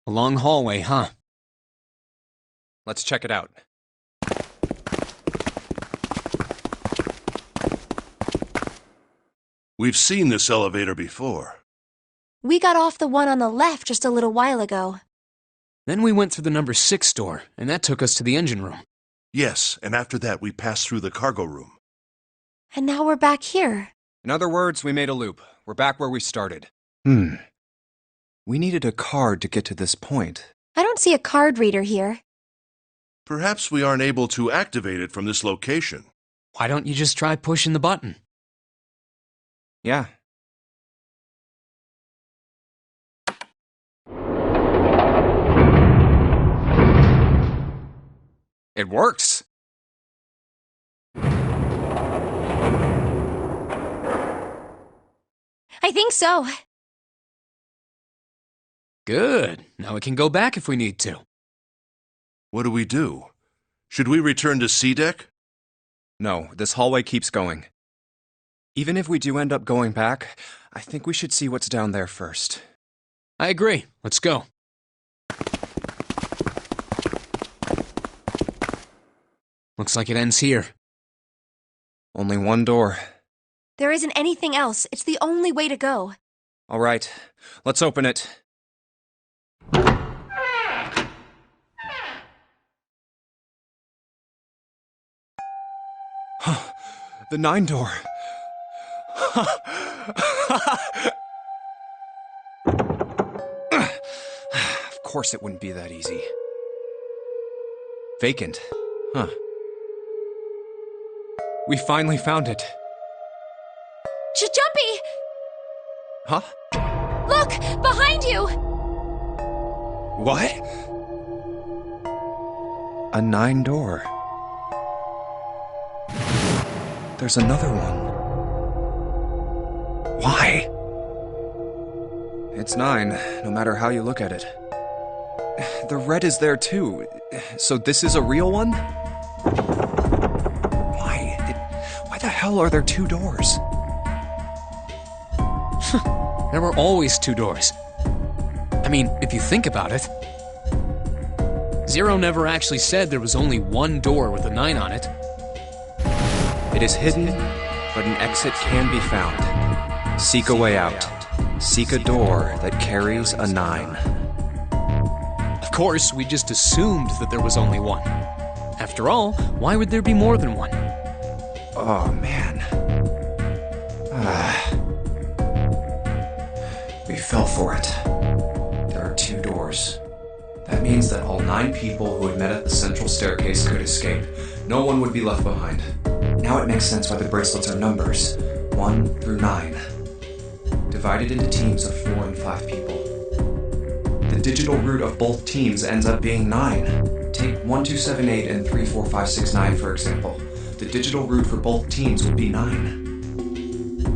A long hallway, huh? Let's check it out. We've seen this elevator before. We got off the one on the left just a little while ago. Then we went through the number 6 door, and that took us to the engine room. Yes, and after that we passed through the cargo room. And now we're back here. In other words, we made a loop. We're back where we started. We needed a card to get to this point. I don't see a card reader here. Perhaps we aren't able to activate it from this location. Why don't you just try pushing the button? Yeah. It works! I think so. Good. Now we can go back if we need to. What do we do? Should we return to C deck? No, this hallway keeps going. Even if we do end up going back, I think we should see what's down there first. I agree. Let's go. Looks like it ends here. Only one door. There isn't anything else. It's the only way to go. All right, let's open it. The 9 door. Of course it wouldn't be that easy. Vacant. Huh. We finally found it. Jumpy! Huh? Look! Behind you! What? A 9 door. There's another one. Why? It's 9, no matter how you look at it. The red is there too. So this is a real one? Why the hell are there 2 doors? There were always 2 doors. I mean, if you think about it. Zero never actually said there was only 1 door with a 9 on it. It is hidden, but an exit can be found. Seek a way out. Seek a door that carries a 9. Of course, we just assumed that there was only 1. After all, why would there be more than 1? Oh, man. We fell for it. There are 2 doors. That means that all 9 people who had met at the central staircase could escape. No one would be left behind. Now it makes sense why the bracelets are numbers. 1 through 9. Divided into teams of 4 and 5 people. The digital root of both teams ends up being 9. Take 1278 and 34569 for example. The digital root for both teams would be 9.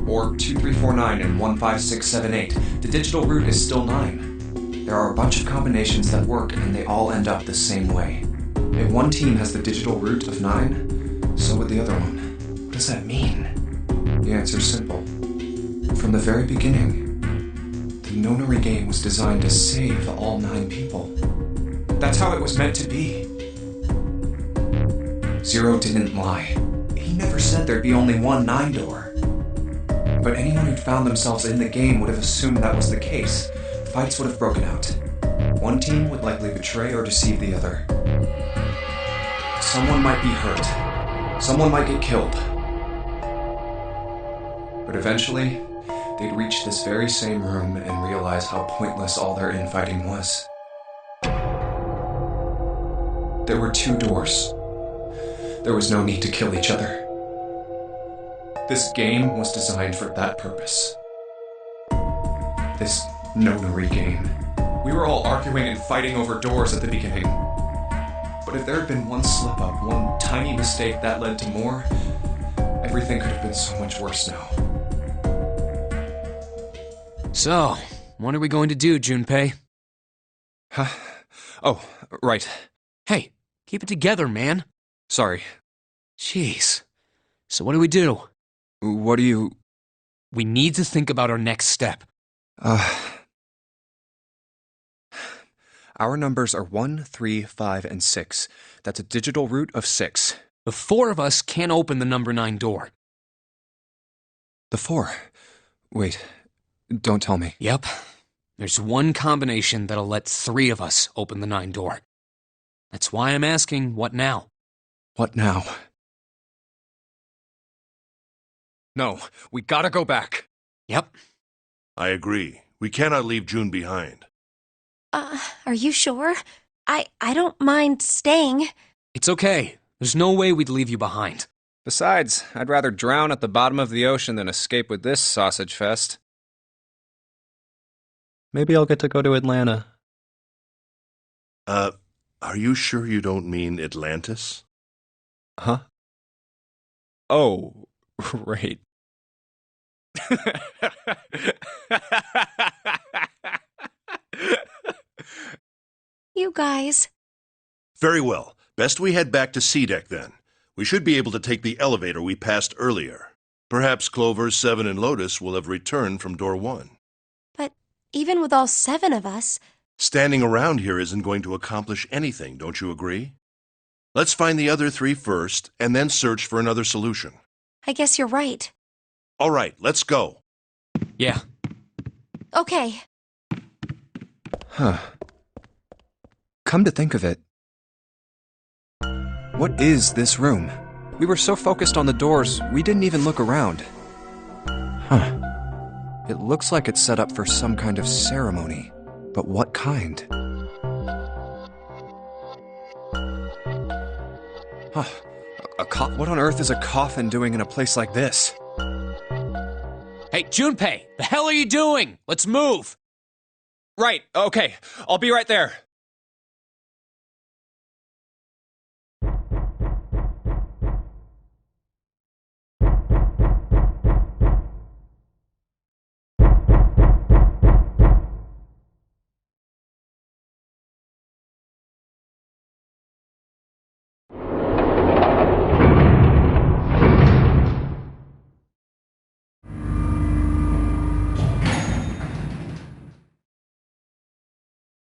Or 2349 and 15678. The digital root is still 9. There are a bunch of combinations that work and they all end up the same way. If one team has the digital root of 9, so would the other one. What does that mean? The answer's simple. From the very beginning, the Nonary game was designed to save all 9 people. That's how it was meant to be. Zero didn't lie. He never said there'd be only 1 9 door. But anyone who'd found themselves in the game would have assumed that was the case. Fights would have broken out. One team would likely betray or deceive the other. Someone might be hurt. Someone might get killed. But eventually, they'd reach this very same room and realize how pointless all their infighting was. There were 2 doors. There was no need to kill each other. This game was designed for that purpose. This Nonary game. We were all arguing and fighting over doors at the beginning. But if there had been one slip-up, one tiny mistake that led to more, everything could have been so much worse now. So, what are we going to do, Junpei? Huh? Oh, right. Hey, keep it together, man. Sorry. Jeez. So what do we do? What do you... We need to think about our next step. Our numbers are 1, 3, 5, and 6. That's a digital root of 6. The 4 of us can't open the number 9 door. The 4? Wait, don't tell me. Yep. There's one combination that'll let 3 of us open the 9 door. That's why I'm asking, what now? What now? No, we gotta go back. Yep. I agree. We cannot leave June behind. Are you sure? I don't mind staying. It's okay. There's no way we'd leave you behind. Besides, I'd rather drown at the bottom of the ocean than escape with this sausage fest. Maybe I'll get to go to Atlanta. Are you sure you don't mean Atlantis? Huh? Oh, right. You guys. Very well. Best we head back to C deck then. We should be able to take the elevator we passed earlier. Perhaps Clover, 7, and Lotus will have returned from door 1. But even with all 7 of us... Standing around here isn't going to accomplish anything, don't you agree? Let's find the other 3 first, and then search for another solution. I guess you're right. All right, let's go. Yeah. Okay. Huh. Come to think of it, what is this room? We were so focused on the doors, we didn't even look around. Huh. It looks like it's set up for some kind of ceremony. But what kind? Huh. What on earth is a coffin doing in a place like this? Hey, Junpei, the hell are you doing? Let's move! Right, okay. I'll be right there.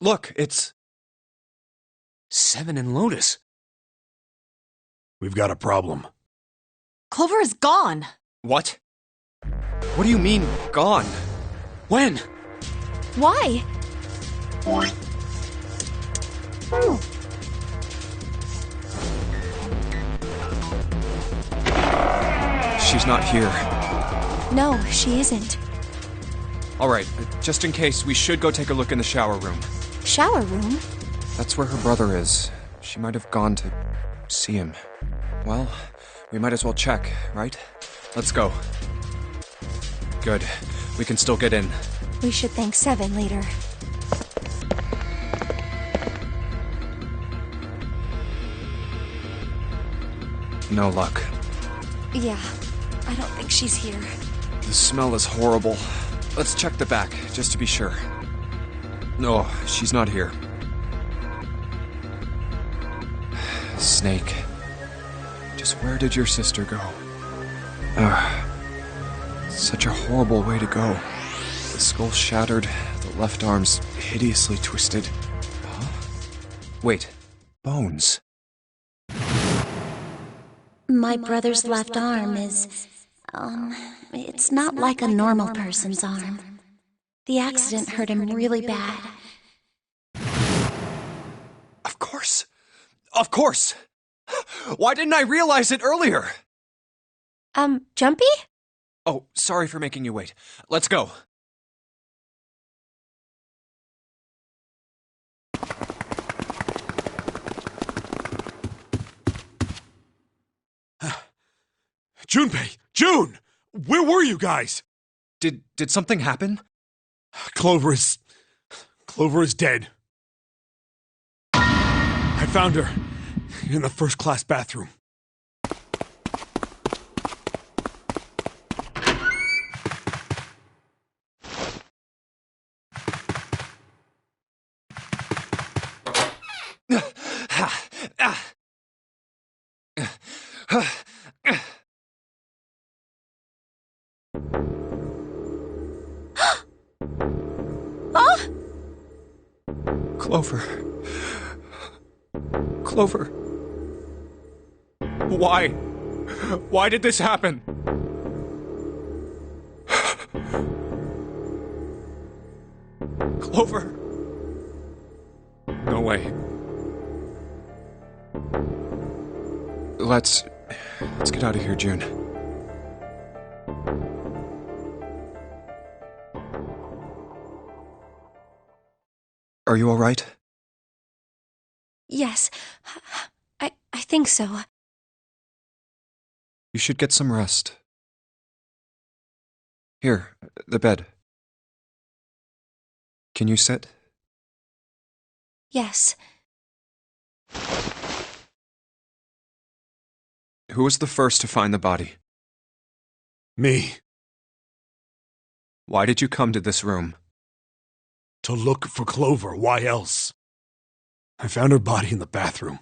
Look, it's... 7 and Lotus. We've got a problem. Clover is gone. What? What do you mean, gone? When? Why? She's not here. No, she isn't. Alright, just in case, we should go take a look in the shower room. Shower room? That's where her brother is. She might have gone to see him. Well, we might as well check, right? Let's go. Good. We can still get in. We should thank 7 later. No luck. Yeah, I don't think she's here. The smell is horrible. Let's check the back, just to be sure. No, she's not here. Snake. Just where did your sister go? Such a horrible way to go. The skull shattered, the left arm's hideously twisted. Huh? Wait, bones. My brother's left arm is, it's not like a normal person's arm. The accident hurt him really bad. Of course! Of course! Why didn't I realize it earlier? Jumpy? Oh, sorry for making you wait. Let's go. Junpei! June! Where were you guys? Did something happen? Clover is dead. I found her in the first-class bathroom. Clover. Clover. Why? Why did this happen? Clover. No way. Let's get out of here, June. Are you all right? Yes, I think so. You should get some rest. Here, the bed. Can you sit? Yes. Who was the first to find the body? Me. Why did you come to this room? To look for Clover. Why else? I found her body in the bathroom.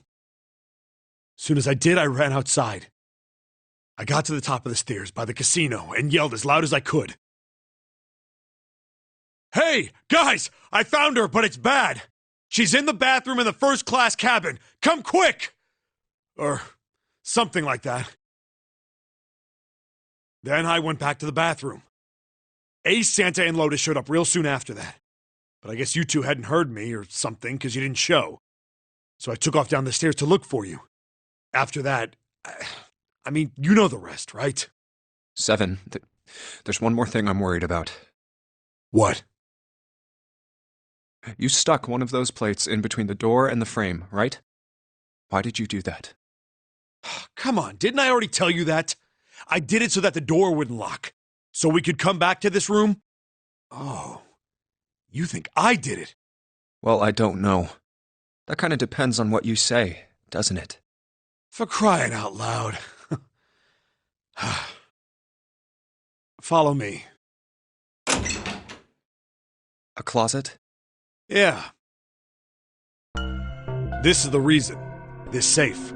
As soon as I did, I ran outside. I got to the top of the stairs by the casino and yelled as loud as I could. Hey, guys! I found her, but it's bad! She's in the bathroom in the first-class cabin! Come quick! Or something like that. Then I went back to the bathroom. Ace, Santa, and Lotus showed up real soon after that. But I guess you two hadn't heard me or something because you didn't show. So I took off down the stairs to look for you. After that, I mean, you know the rest, right? 7. There's one more thing I'm worried about. What? You stuck one of those plates in between the door and the frame, right? Why did you do that? Come on, didn't I already tell you that? I did it so that the door wouldn't lock. So we could come back to this room? Oh, you think I did it? Well, I don't know. That kind of depends on what you say, doesn't it? For crying out loud. Follow me. A closet? Yeah. This is the reason. This safe.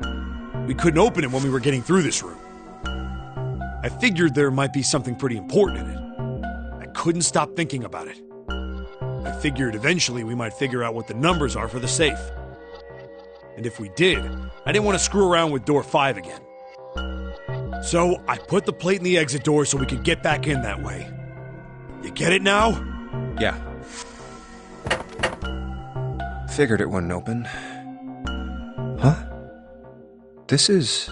We couldn't open it when we were getting through this room. I figured there might be something pretty important in it. I couldn't stop thinking about it. I figured eventually we might figure out what the numbers are for the safe. And if we did, I didn't want to screw around with door 5 again. So I put the plate in the exit door so we could get back in that way. You get it now? Yeah. Figured it wouldn't open. Huh? This is...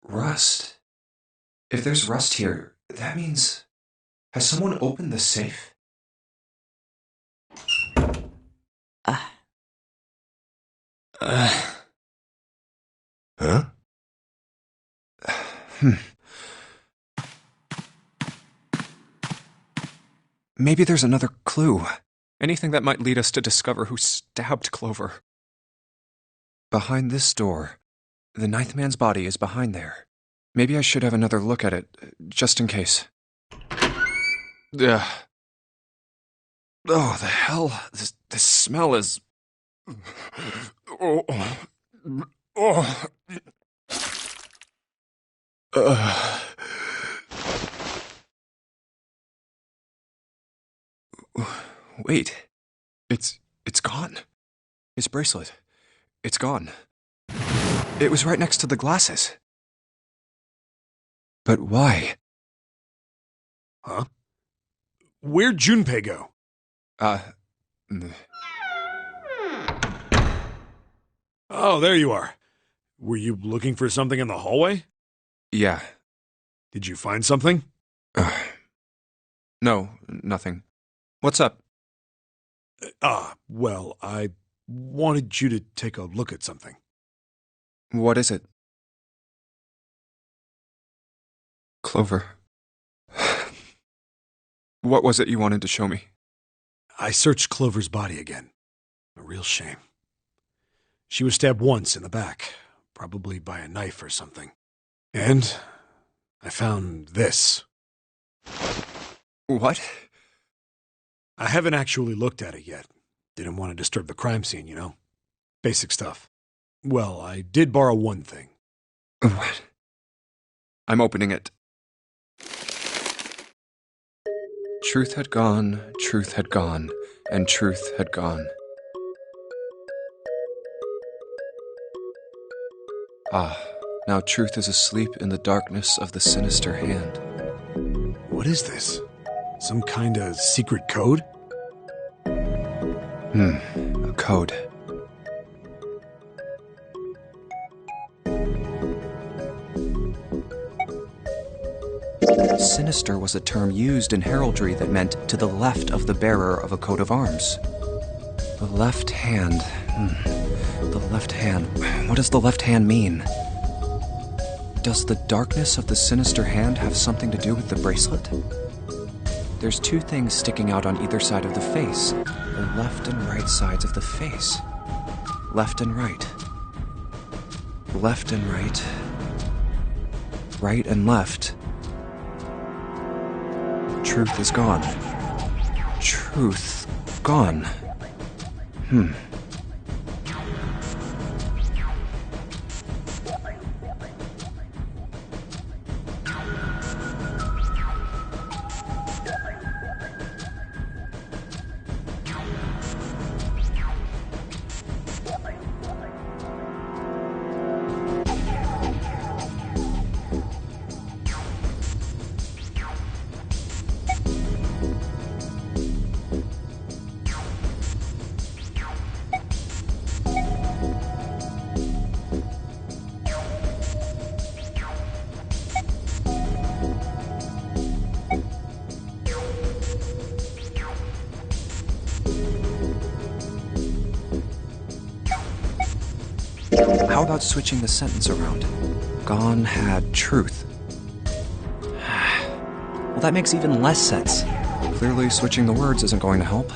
rust. If there's rust here, that means... Has someone opened the safe? Huh? Maybe there's another clue. Anything that might lead us to discover who stabbed Clover. Behind this door. The ninth man's body is behind there. Maybe I should have another look at it, just in case. Ugh. Oh, the hell? This smell is... Oh. Oh. Wait. It's gone. His bracelet. It's gone. It was right next to the glasses. But why? Huh? Where'd Junpei go? Oh, there you are. Were you looking for something in the hallway? Yeah. Did you find something? No, nothing. What's up? Well, I wanted you to take a look at something. What is it? Clover. What was it you wanted to show me? I searched Clover's body again. A real shame. She was stabbed once in the back, probably by a knife or something. And I found this. What? I haven't actually looked at it yet. Didn't want to disturb the crime scene, you know? Basic stuff. Well, I did borrow one thing. What? I'm opening it. Truth had gone, and truth had gone. Ah, now truth is asleep in the darkness of the sinister hand. What is this? Some kind of secret code? A code. Sinister was a term used in heraldry that meant to the left of the bearer of a coat of arms. The left hand. The left hand. What does the left hand mean? Does the darkness of the sinister hand have something to do with the bracelet? There's two things sticking out on either side of the face. The left and right sides of the face. Left and right. Left and right. Right and left. Truth is gone. Truth gone. How about switching the sentence around? Gone had truth. Well, that makes even less sense. Clearly, switching the words isn't going to help.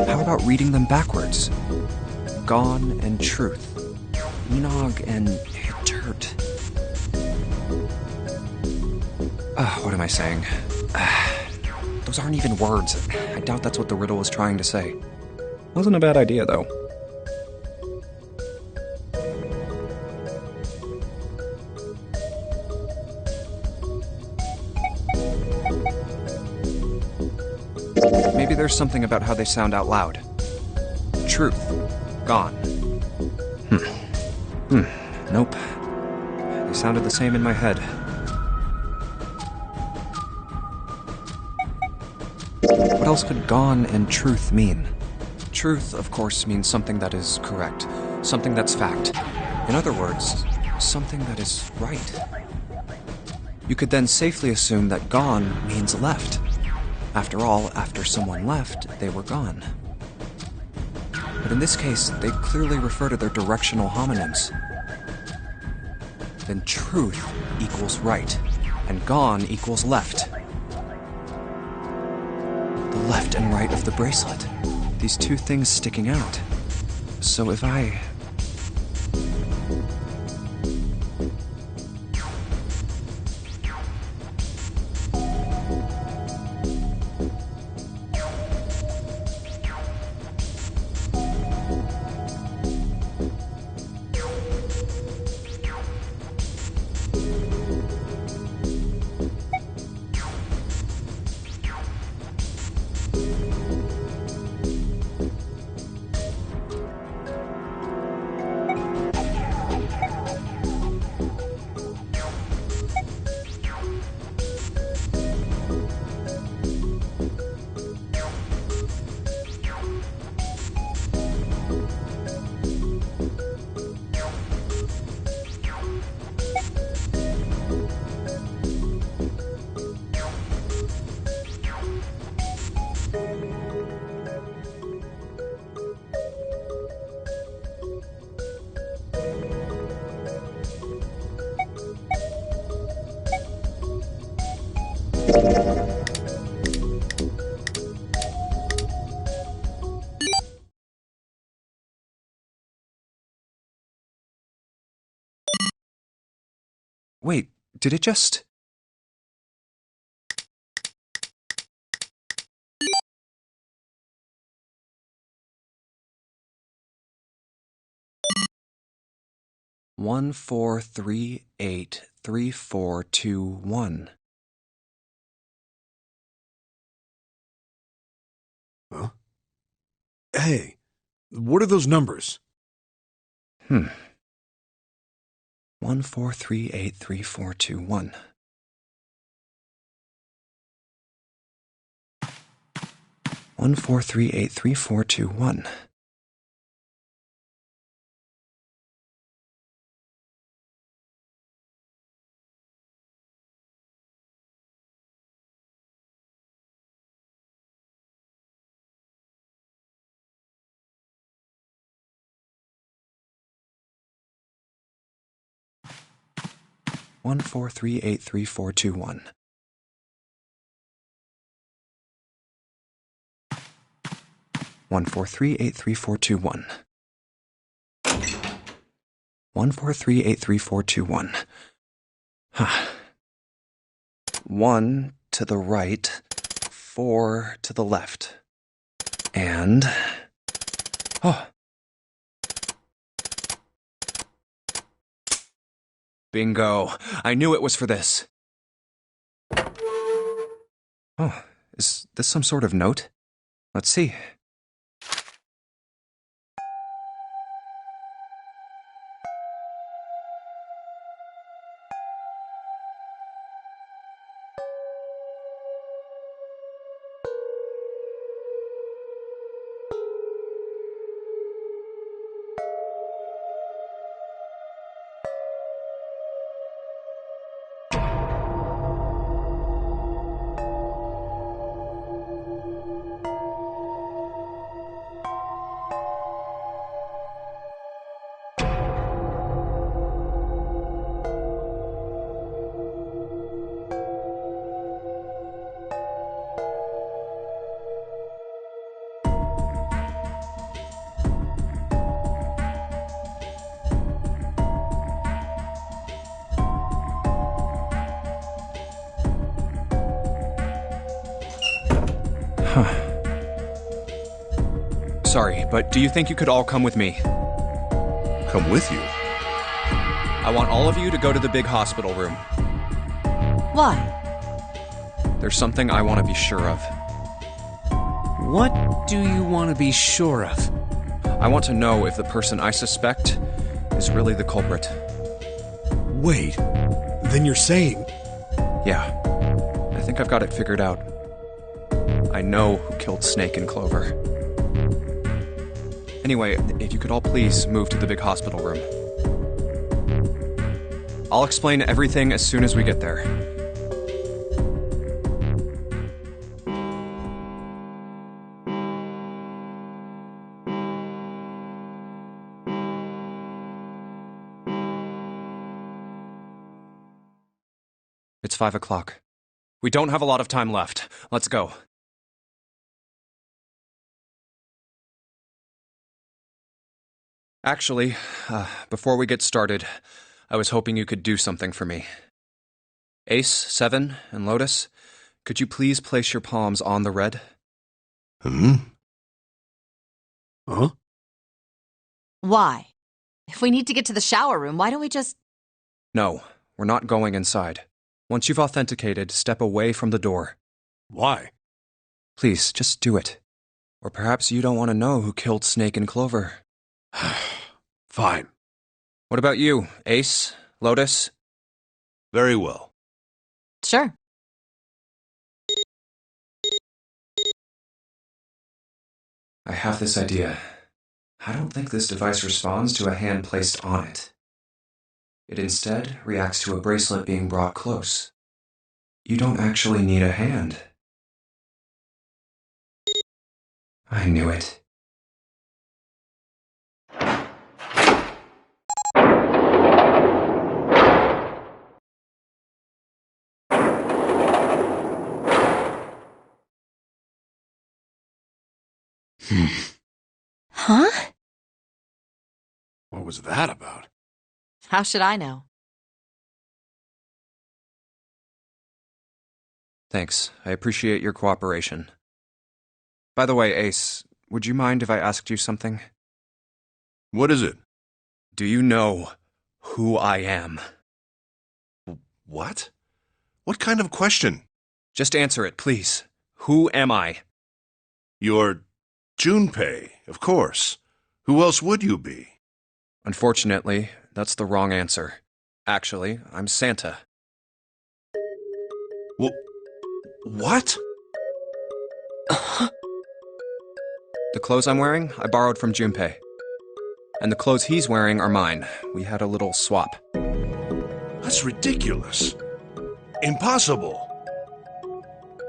How about reading them backwards? Gone and truth. Enog and Hittert. What am I saying? Those aren't even words. I doubt that's what the riddle was trying to say. Wasn't a bad idea, though. Maybe there's something about how they sound out loud. Truth. Gone. Nope. They sounded the same in my head. What else could gone and truth mean? Truth, of course, means something that is correct, something that's fact. In other words, something that is right. You could then safely assume that gone means left. After all, after someone left, they were gone. But in this case, they clearly refer to their directional homonyms. Then truth equals right, and gone equals left. The left and right of the bracelet. These two things sticking out. So if I... Wait, did it just... One, 4, 3, 8, 3, 4, 2, 1. Huh? Hey, what are those numbers? 1, 4, 3, 8, 3, 4, 2, 1. One, 4, 3, 8, 3, 4, 2, 1. One, 4, 3, 8, 3, 4, 2, 1. One, 4, 3, 8, 3, 4, 2, 1. 1, 4, 3, 8, 3, 4, 2, 1. Huh. 1 to the right, 4 to the left. And... Oh. Bingo. I knew it was for this. Oh, is this some sort of note? Let's see. Sorry, but do you think you could all come with me? Come with you. I want all of you to go to the big hospital room. Why? There's something I want to be sure of. What do you want to be sure of? I want to know if the person I suspect is really the culprit. Wait, then you're saying... Yeah, I think I've got it figured out. I know who killed Snake and Clover. Anyway, if you could all please move to the big hospital room. I'll explain everything as soon as we get there. It's 5 o'clock. We don't have a lot of time left. Let's go. Actually, before we get started, I was hoping you could do something for me. Ace, 7, and Lotus, could you please place your palms on the red? Huh? Why? If we need to get to the shower room, why don't we just... No, we're not going inside. Once you've authenticated, step away from the door. Why? Please, just do it. Or perhaps you don't want to know who killed Snake and Clover. Fine. What about you, Ace, Lotus? Very well. Sure. I have this idea. I don't think this device responds to a hand placed on it. It instead reacts to a bracelet being brought close. You don't actually need a hand. I knew it. Huh? What was that about? How should I know? Thanks. I appreciate your cooperation. By the way, Ace, would you mind if I asked you something? What is it? Do you know who I am? What? What kind of question? Just answer it, please. Who am I? You're Junpei, of course. Who else would you be? Unfortunately, that's the wrong answer. Actually, I'm Santa. Well, what? The clothes I'm wearing, I borrowed from Junpei. And the clothes he's wearing are mine. We had a little swap. That's ridiculous. Impossible.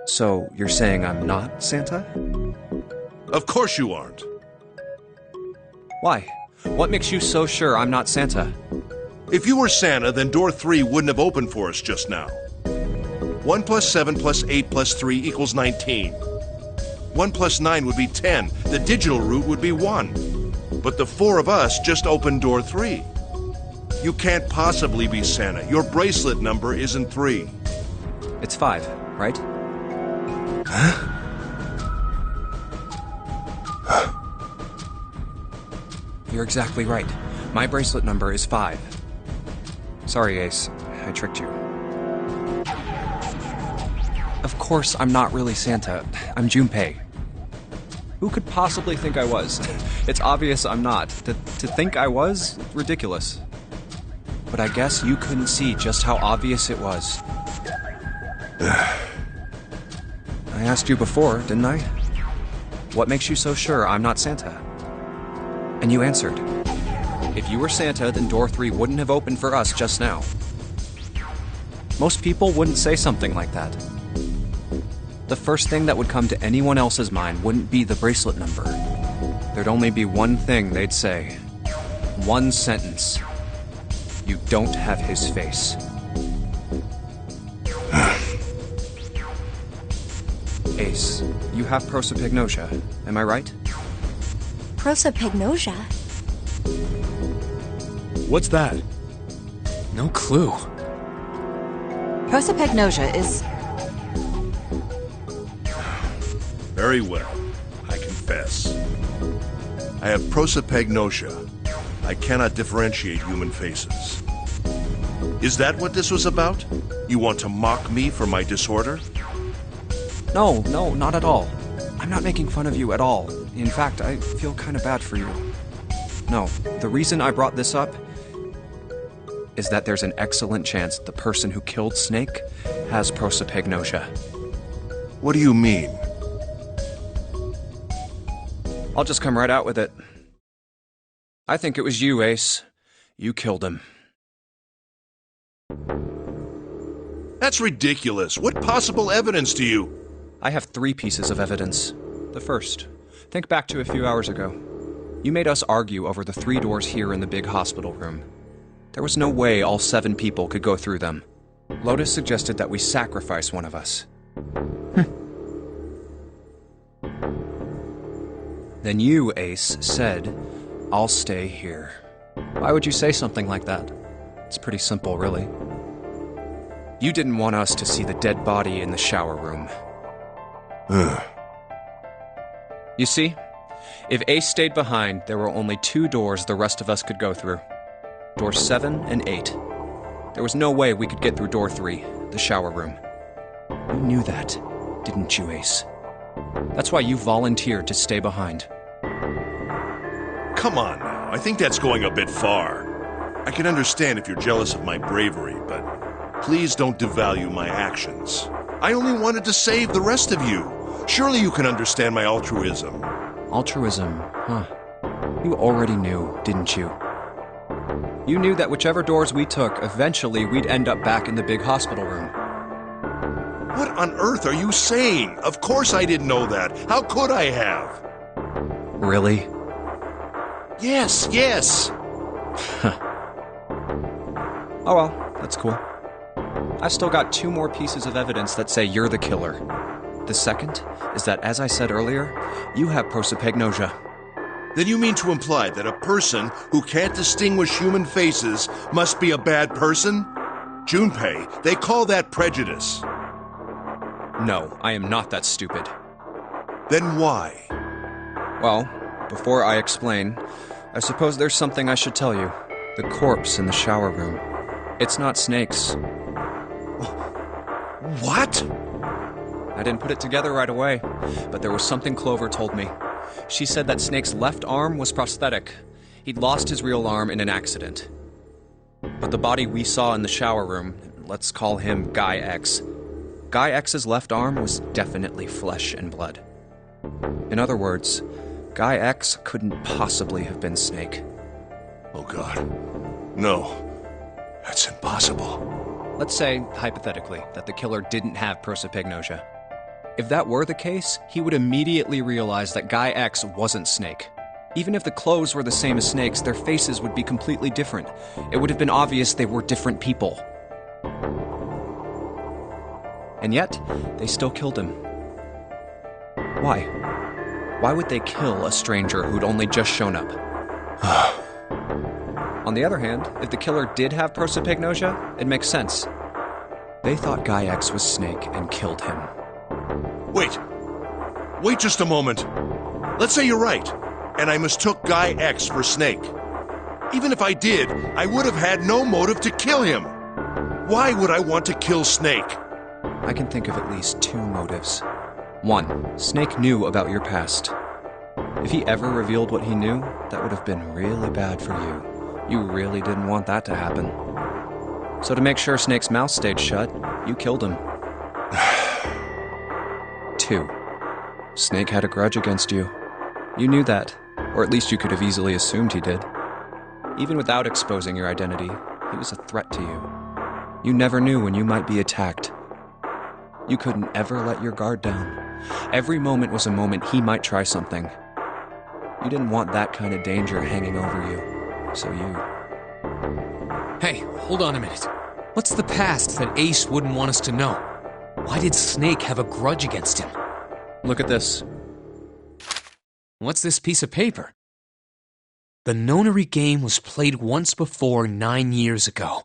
So, you're saying I'm not Santa? Of course you aren't. Why? What makes you so sure I'm not Santa? If you were Santa, then door 3 wouldn't have opened for us just now. 1 plus 7 plus 8 plus 3 equals 19. 1 plus 9 would be 10. The digital route would be 1. But the 4 of us just opened door 3. You can't possibly be Santa. Your bracelet number isn't 3. It's 5, right? You're exactly right. My bracelet number is 5. Sorry, Ace. I tricked you. Of course, I'm not really Santa. I'm Junpei. Who could possibly think I was? It's obvious I'm not. To think I was? Ridiculous. But I guess you couldn't see just how obvious it was. I asked you before, didn't I? What makes you so sure I'm not Santa? And you answered. If you were Santa, then door 3 wouldn't have opened for us just now. Most people wouldn't say something like that. The first thing that would come to anyone else's mind wouldn't be the bracelet number. There'd only be one thing they'd say. One sentence. You don't have his face. Ace, you have prosopagnosia, am I right? Prosopagnosia? What's that? No clue. Prosopagnosia is... Very well. I confess. I have prosopagnosia. I cannot differentiate human faces. Is that what this was about? You want to mock me for my disorder? No, not at all. I'm not making fun of you at all. In fact, I feel kind of bad for you. No, the reason I brought this up is that there's an excellent chance the person who killed Snake has prosopagnosia. What do you mean? I'll just come right out with it. I think it was you, Ace. You killed him. That's ridiculous. What possible evidence do you... I have 3 pieces of evidence. The first, think back to a few hours ago. You made us argue over the 3 doors here in the big hospital room. There was no way all 7 people could go through them. Lotus suggested that we sacrifice one of us. Then you, Ace, said, I'll stay here. Why would you say something like that? It's pretty simple, really. You didn't want us to see the dead body in the shower room. You see, if Ace stayed behind, there were only 2 doors the rest of us could go through. Doors 7 and 8. There was no way we could get through door 3, the shower room. You knew that, didn't you, Ace? That's why you volunteered to stay behind. Come on now, I think that's going a bit far. I can understand if you're jealous of my bravery, but please don't devalue my actions. I only wanted to save the rest of you. Surely you can understand my altruism. Altruism, huh? You already knew, didn't you? You knew that whichever doors we took, eventually we'd end up back in the big hospital room. What on earth are you saying? Of course I didn't know that. How could I have? Really? Yes. Oh well, that's cool. I've still got 2 more pieces of evidence that say you're the killer. The second is that, as I said earlier, you have prosopagnosia. Then you mean to imply that a person who can't distinguish human faces must be a bad person? Junpei, they call that prejudice. No, I am not that stupid. Then why? Well, before I explain, I suppose there's something I should tell you. The corpse in the shower room. It's not Snake's. What? I didn't put it together right away, but there was something Clover told me. She said that Snake's left arm was prosthetic. He'd lost his real arm in an accident. But the body we saw in the shower room, let's call him Guy X. Guy X's left arm was definitely flesh and blood. In other words, Guy X couldn't possibly have been Snake. Oh God. No. That's impossible. Let's say, hypothetically, that the killer didn't have prosopagnosia. If that were the case, he would immediately realize that Guy X wasn't Snake. Even if the clothes were the same as Snake's, their faces would be completely different. It would have been obvious they were different people. And yet, they still killed him. Why? Why would they kill a stranger who'd only just shown up? On the other hand, if the killer did have prosopagnosia, it makes sense. They thought Guy X was Snake and killed him. Wait just a moment. Let's say you're right, and I mistook Guy X for Snake. Even if I did, I would have had no motive to kill him. Why would I want to kill Snake? I can think of at least two motives. One, Snake knew about your past. If he ever revealed what he knew, that would have been really bad for you. You really didn't want that to happen. So to make sure Snake's mouth stayed shut, you killed him. 2. Snake had a grudge against you. You knew that, or at least you could have easily assumed he did. Even without exposing your identity, he was a threat to you. You never knew when you might be attacked. You couldn't ever let your guard down. Every moment was a moment he might try something. You didn't want that kind of danger hanging over you, so you... Hey, hold on a minute. What's the past that Ace wouldn't want us to know? Why did Snake have a grudge against him? Look at this. What's this piece of paper? The Nonary game was played once before 9 years ago.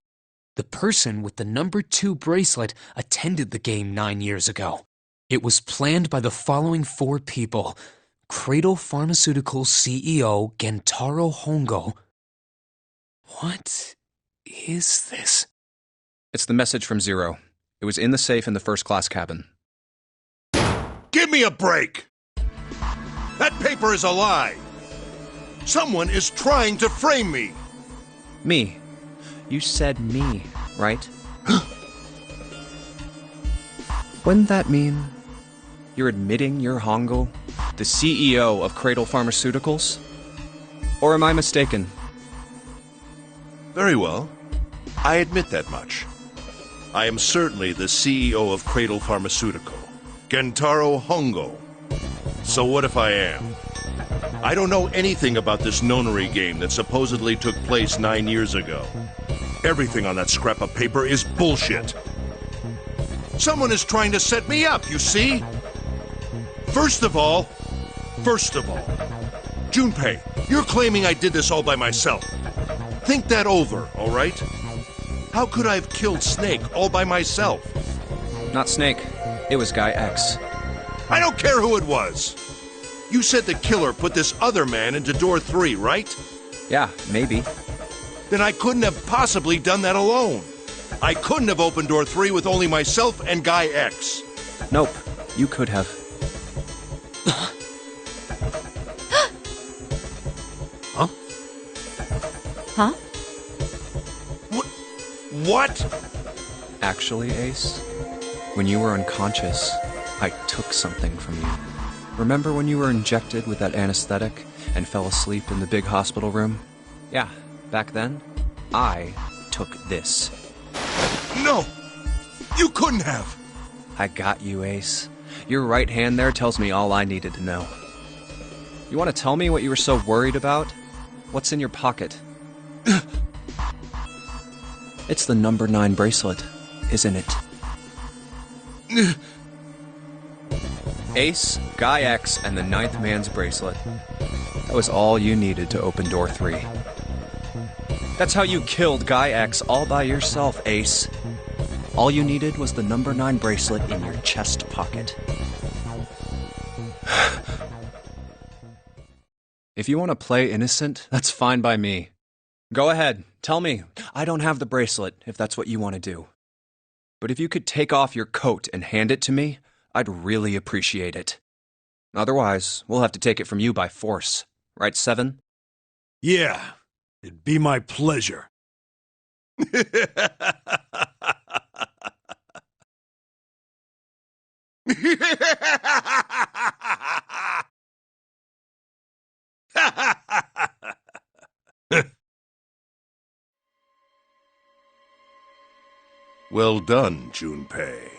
The person with the number 2 bracelet attended the game 9 years ago. It was planned by the following 4 people: Cradle Pharmaceuticals CEO Gentaro Hongo. What is this? It's the message from Zero. It was in the safe in the first-class cabin. Give me a break! That paper is a lie! Someone is trying to frame me! Me. You said me, right? Wouldn't that mean you're admitting you're Hongo, the CEO of Cradle Pharmaceuticals? Or am I mistaken? Very well. I admit that much. I am certainly the CEO of Cradle Pharmaceutical, Gentaro Hongo. So what if I am? I don't know anything about this Nonary game that supposedly took place 9 years ago. Everything on that scrap of paper is bullshit. Someone is trying to set me up, you see? First of all, Junpei, you're claiming I did this all by myself. Think that over, all right? How could I have killed Snake all by myself? Not Snake. It was Guy X. I don't care who it was. You said the killer put this other man into door 3, right? Yeah, maybe. Then I couldn't have possibly done that alone. I couldn't have opened door 3 with only myself and Guy X. Nope, you could have. Huh? Huh? What? Actually, Ace, when you were unconscious, I took something from you. Remember when you were injected with that anesthetic and fell asleep in the big hospital room? Yeah, back then, I took this. No! You couldn't have! I got you, Ace. Your right hand there tells me all I needed to know. You want to tell me what you were so worried about? What's in your pocket? It's the number 9 bracelet, isn't it? Ace, Guy X, and the ninth man's bracelet. That was all you needed to open door 3. That's how you killed Guy X all by yourself, Ace. All you needed was the number 9 bracelet in your chest pocket. If you want to play innocent, that's fine by me. Go ahead, tell me. I don't have the bracelet, if that's what you want to do. But if you could take off your coat and hand it to me, I'd really appreciate it. Otherwise, we'll have to take it from you by force. Right, Seven? Yeah, it'd be my pleasure. Well done, Junpei.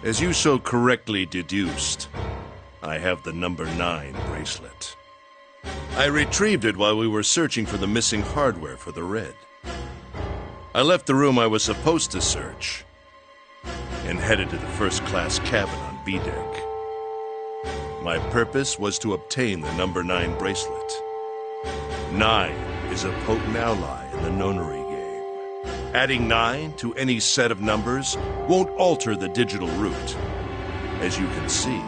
As you so correctly deduced, I have the number 9 bracelet. I retrieved it while we were searching for the missing hardware for the red. I left the room I was supposed to search and headed to the first-class cabin on B-deck. My purpose was to obtain the number 9 bracelet. 9 is a potent ally in the Nonary game. Adding 9 to any set of numbers won't alter the digital route. As you can see,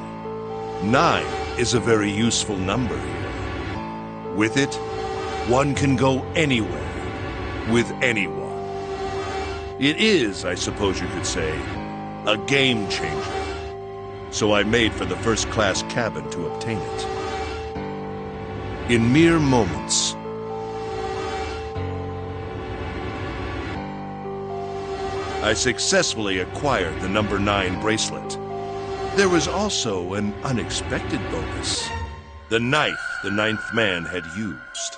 9 is a very useful number here. With it, one can go anywhere, with anyone. It is, I suppose you could say, a game changer. So I made for the first-class cabin to obtain it. In mere moments, I successfully acquired the number 9 bracelet. There was also an unexpected bonus. The knife the ninth man had used.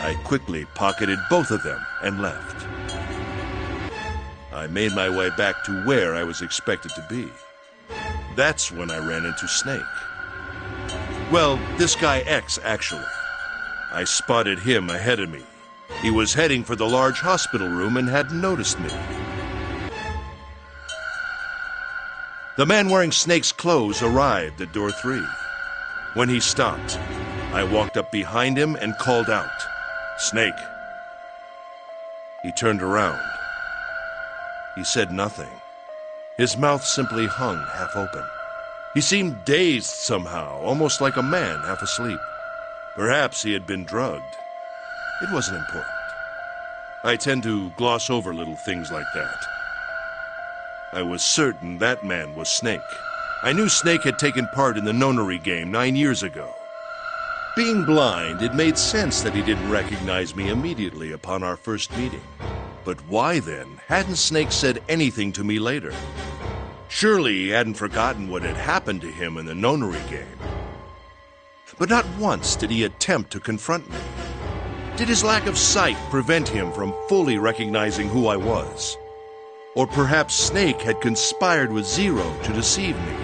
I quickly pocketed both of them and left. I made my way back to where I was expected to be. That's when I ran into Snake. Well, this guy X, actually. I spotted him ahead of me. He was heading for the large hospital room and hadn't noticed me. The man wearing Snake's clothes arrived at door 3. When he stopped, I walked up behind him and called out, "Snake." He turned around. He said nothing. His mouth simply hung half open. He seemed dazed somehow, almost like a man half asleep. Perhaps he had been drugged. It wasn't important. I tend to gloss over little things like that. I was certain that man was Snake. I knew Snake had taken part in the Nonary game 9 years ago. Being blind, it made sense that he didn't recognize me immediately upon our first meeting. But why then hadn't Snake said anything to me later? Surely he hadn't forgotten what had happened to him in the Nonary game. But not once did he attempt to confront me. Did his lack of sight prevent him from fully recognizing who I was? Or perhaps Snake had conspired with Zero to deceive me.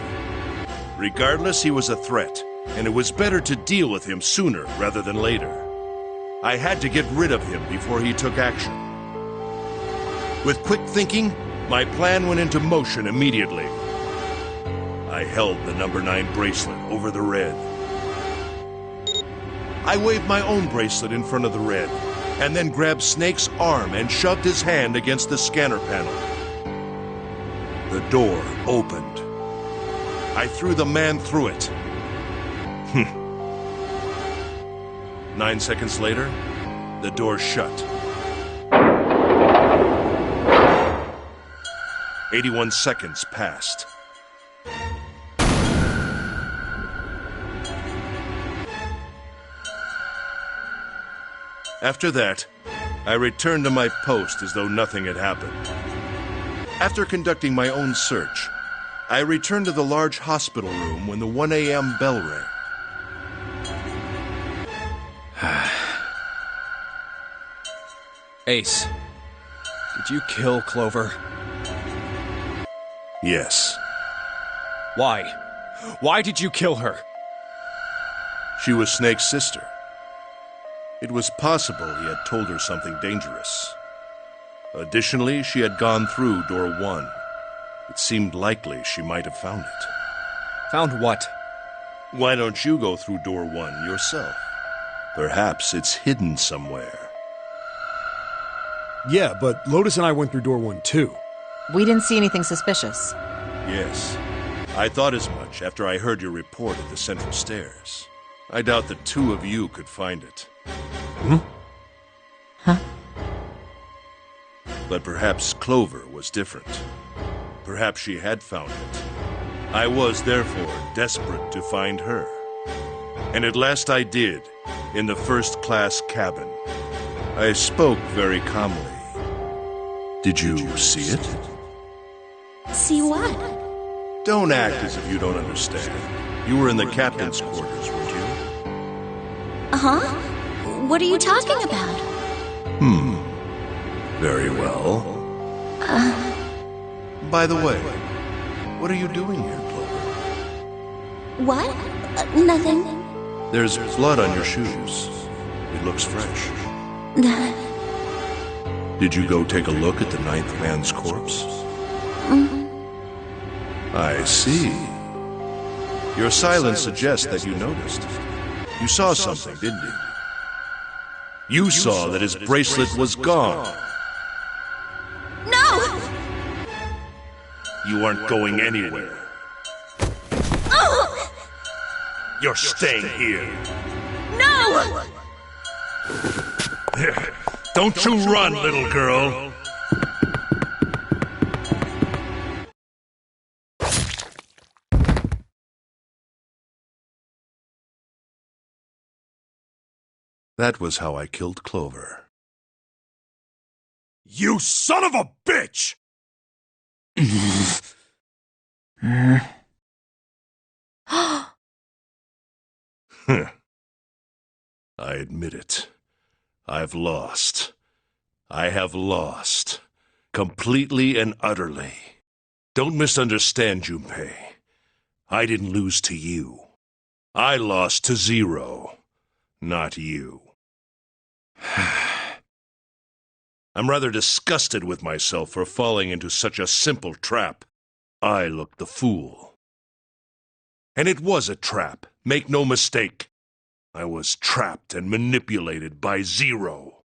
Regardless, he was a threat, and it was better to deal with him sooner rather than later. I had to get rid of him before he took action. With quick thinking, my plan went into motion immediately. I held the number 9 bracelet over the red. I waved my own bracelet in front of the red, and then grabbed Snake's arm and shoved his hand against the scanner panel. The door opened. I threw the man through it. 9 seconds later, the door shut. 81 seconds passed. After that, I returned to my post as though nothing had happened. After conducting my own search, I returned to the large hospital room when the 1 a.m. bell rang. Ace, did you kill Clover? Yes. Why? Why did you kill her? She was Snake's sister. It was possible he had told her something dangerous. Additionally, she had gone through door 1. It seemed likely she might have found it. Found what? Why don't you go through door 1 yourself? Perhaps it's hidden somewhere. Yeah, but Lotus and I went through door 1 too. We didn't see anything suspicious. Yes. I thought as much after I heard your report at the central stairs. I doubt the two of you could find it. Huh? But perhaps Clover was different. Perhaps she had found it. I was, therefore, desperate to find her. And at last I did, in the first-class cabin. I spoke very calmly. Did you see it? See what? Don't act as if you don't understand. You were in the captain's quarters, weren't you? Uh-huh. What are you talking about? Very well. By the way, what are you doing here, Clover? What? Nothing. There's blood on your shoes. It looks fresh. Did you go take a look at the 9th man's corpse? I see. Your silence suggests that you noticed. You saw something, didn't you? You saw that his bracelet was gone. No! You aren't going anywhere. Oh! You're staying here. No! Don't you run, little girl. That was how I killed Clover. You son of a bitch! I admit it. I've lost. I have lost. Completely and utterly. Don't misunderstand, Junpei. I didn't lose to you. I lost to Zero, not you. I'm rather disgusted with myself for falling into such a simple trap. I looked the fool. And it was a trap, make no mistake. I was trapped and manipulated by Zero.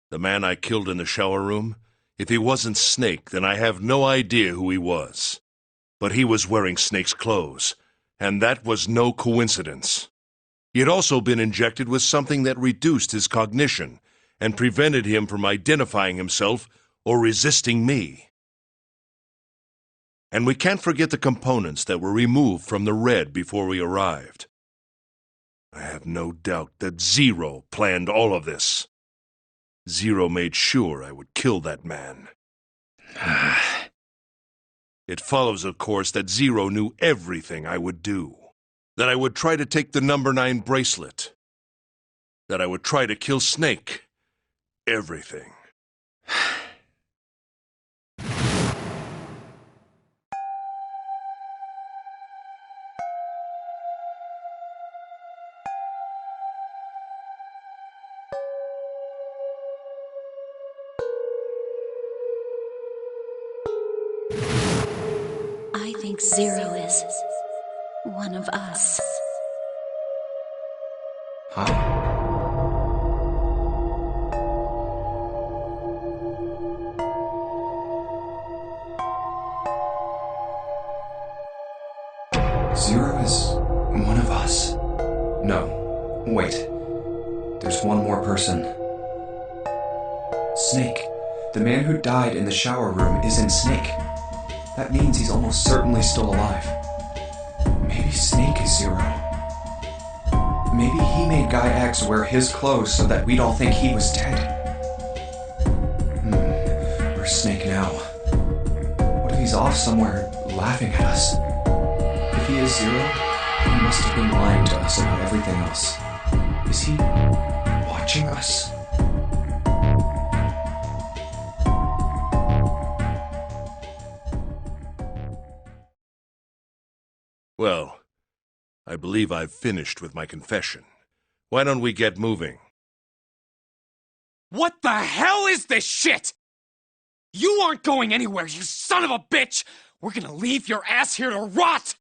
The man I killed in the shower room, if he wasn't Snake, then I have no idea who he was. But he was wearing Snake's clothes, and that was no coincidence. He had also been injected with something that reduced his cognition and prevented him from identifying himself or resisting me. And we can't forget the components that were removed from the red before we arrived. I have no doubt that Zero planned all of this. Zero made sure I would kill that man. It follows, of course, that Zero knew everything I would do. That I would try to take the number 9 bracelet. That I would try to kill Snake. Everything. I think Zero is one of us. Huh? Zero is one of us? No. Wait. There's one more person. Snake. The man who died in the shower room isn't Snake. That means he's almost certainly still alive. Maybe Snake is Zero. Maybe he made Guy X wear his clothes so that we'd all think he was dead. Where's Snake now? What if he's off somewhere laughing at us? If he is Zero, he must have been lying to us about everything else. Is he watching us? Well, I believe I've finished with my confession. Why don't we get moving? What the hell is this shit? You aren't going anywhere, you son of a bitch! we're gonna leave your ass here to rot!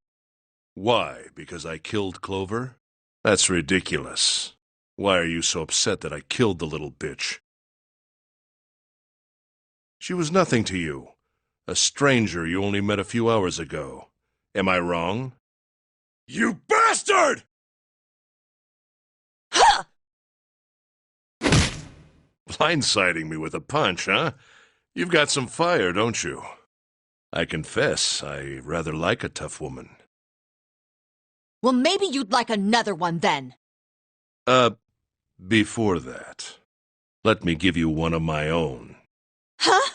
Why? Because I killed Clover? That's ridiculous. Why are you so upset that I killed the little bitch? She was nothing to you. A stranger you only met a few hours ago. Am I wrong? You bastard! Blindsiding me with a punch, huh? You've got some fire, don't you? I confess, I rather like a tough woman. Well, maybe you'd like another one then. Before that, let me give you one of my own. Huh?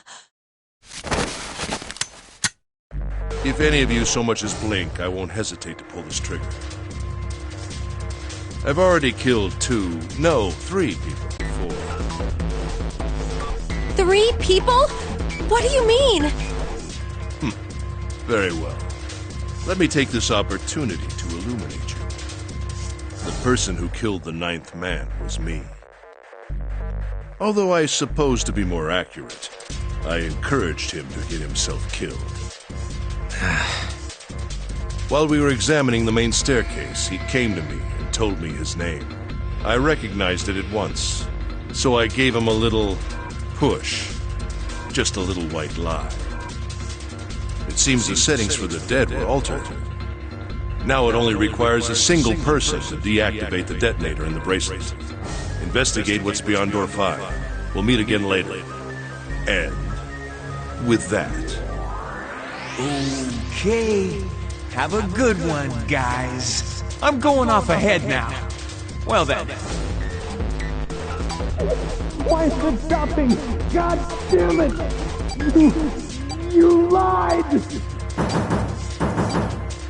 If any of you so much as blink, I won't hesitate to pull this trigger. I've already killed 3 people before. 3 people? What do you mean? Very well. Let me take this opportunity to illuminate you. The person who killed the 9th man was me. Although I suppose to be more accurate, I encouraged him to get himself killed. While we were examining the main staircase, he came to me and told me his name. I recognized it at once, so I gave him a little push. Just a little white lie. It seems the settings for the dead were altered. Now it only requires a single person to deactivate the detonator in the bracelet. Investigate what's beyond door 5. We'll meet again later. And with that... Okay. Have a good one, guys. I'm going off ahead now. Well then. Why is it stopping? God damn it! You lied!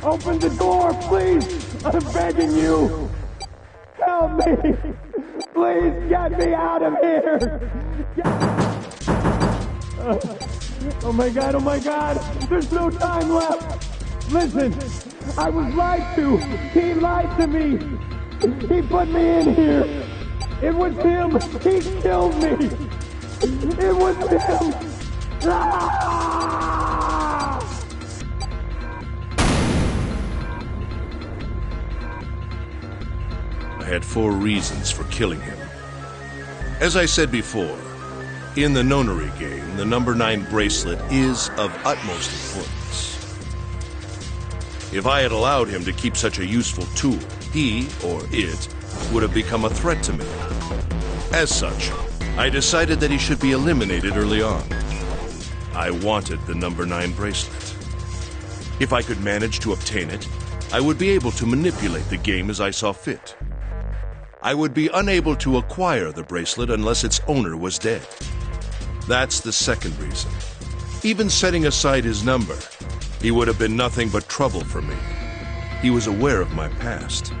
Open the door, please! I'm begging you! Help me! Please get me out of here! Oh my god, oh my god! There's no time left! Listen, I was lied to! He lied to me! He put me in here! It was him! He killed me! It was him! Ah! I had 4 reasons for killing him. As I said before, in the Nonary game, the number 9 bracelet is of utmost importance. If I had allowed him to keep such a useful tool, he, or it, would have become a threat to me. As such, I decided that he should be eliminated early on. I wanted the number 9 bracelet. If I could manage to obtain it, I would be able to manipulate the game as I saw fit. I would be unable to acquire the bracelet unless its owner was dead. That's the second reason. Even setting aside his number, he would have been nothing but trouble for me. He was aware of my past.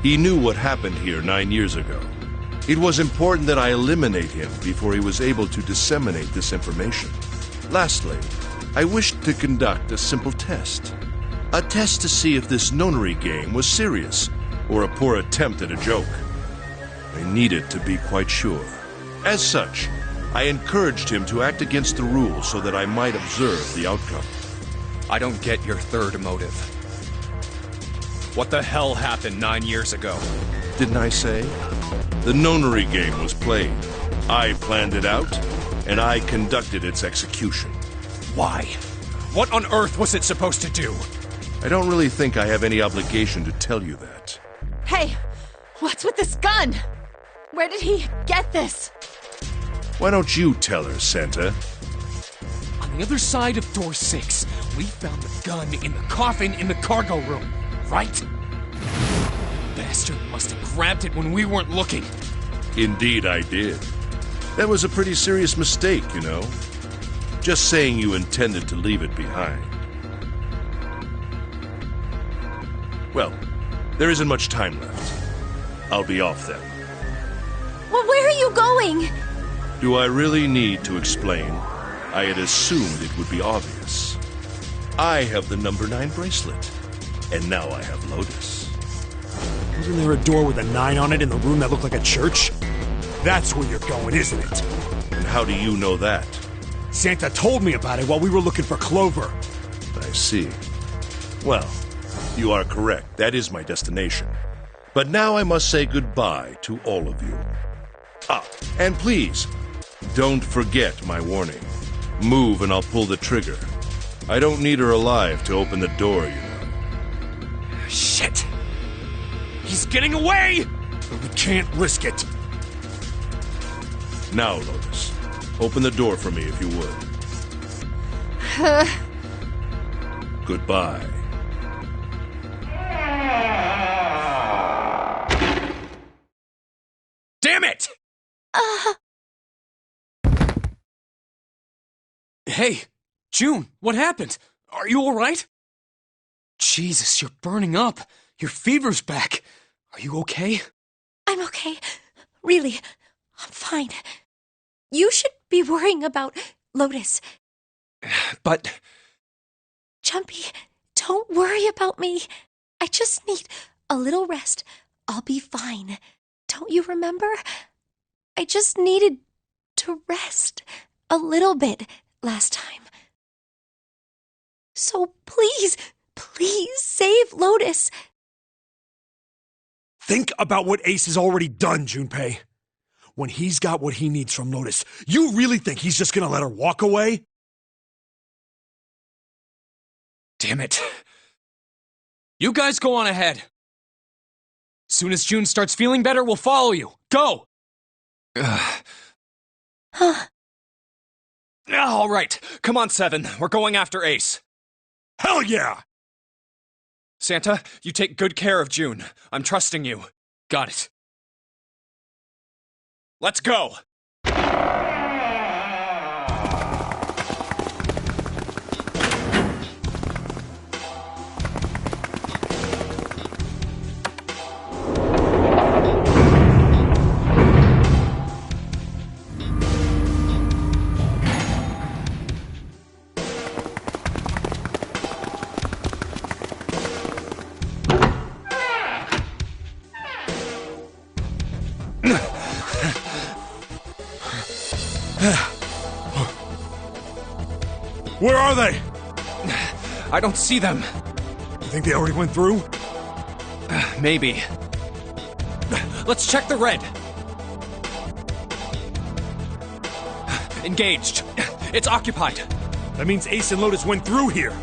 He knew what happened here 9 years ago. It was important that I eliminate him before he was able to disseminate this information. Lastly, I wished to conduct a simple test. A test to see if this Nonary game was serious or a poor attempt at a joke. I needed to be quite sure. As such, I encouraged him to act against the rules so that I might observe the outcome. I don't get your third motive. What the hell happened 9 years ago? Didn't I say? The Nonary game was played. I planned it out, and I conducted its execution. Why? What on earth was it supposed to do? I don't really think I have any obligation to tell you that. Hey, what's with this gun? Where did he get this? Why don't you tell her, Santa? On the other side of door 6, we found the gun in the coffin in the cargo room, right? Bastard must have grabbed it when we weren't looking. Indeed I did. That was a pretty serious mistake, you know. Just saying you intended to leave it behind. Well, there isn't much time left. I'll be off then. Well, where are you going? Do I really need to explain? I had assumed it would be obvious. I have the number 9 bracelet, and now I have Lotus. Wasn't there a door with a 9 on it in the room that looked like a church? That's where you're going, isn't it? And how do you know that? Santa told me about it while we were looking for Clover. The I see. Well, you are correct. That is my destination. But now I must say goodbye to all of you. Ah, and please, don't forget my warning. Move and I'll pull the trigger. I don't need her alive to open the door, you know. Shit! He's getting away! We can't risk it. Now, Lotus, open the door for me if you would. Goodbye. Damn it! Hey, June, what happened? Are you alright? Jesus, you're burning up. Your fever's back. Are you okay? I'm okay. Really, I'm fine. You should be worrying about Lotus. But... Jumpy, don't worry about me. I just need a little rest. I'll be fine. Don't you remember? I just needed to rest a little bit last time. So please, please save Lotus. Think about what Ace has already done, Junpei. When he's got what he needs from Lotus, you really think he's just gonna let her walk away? Damn it. You guys go on ahead. Soon as June starts feeling better, we'll follow you. Go! All right. Come on, Seven. We're going after Ace. Hell yeah! Santa, you take good care of June. I'm trusting you. Got it. Let's go! Where are they? I don't see them. You think they already went through? Maybe. Let's check the red. Engaged. It's occupied. That means Ace and Lotus went through here.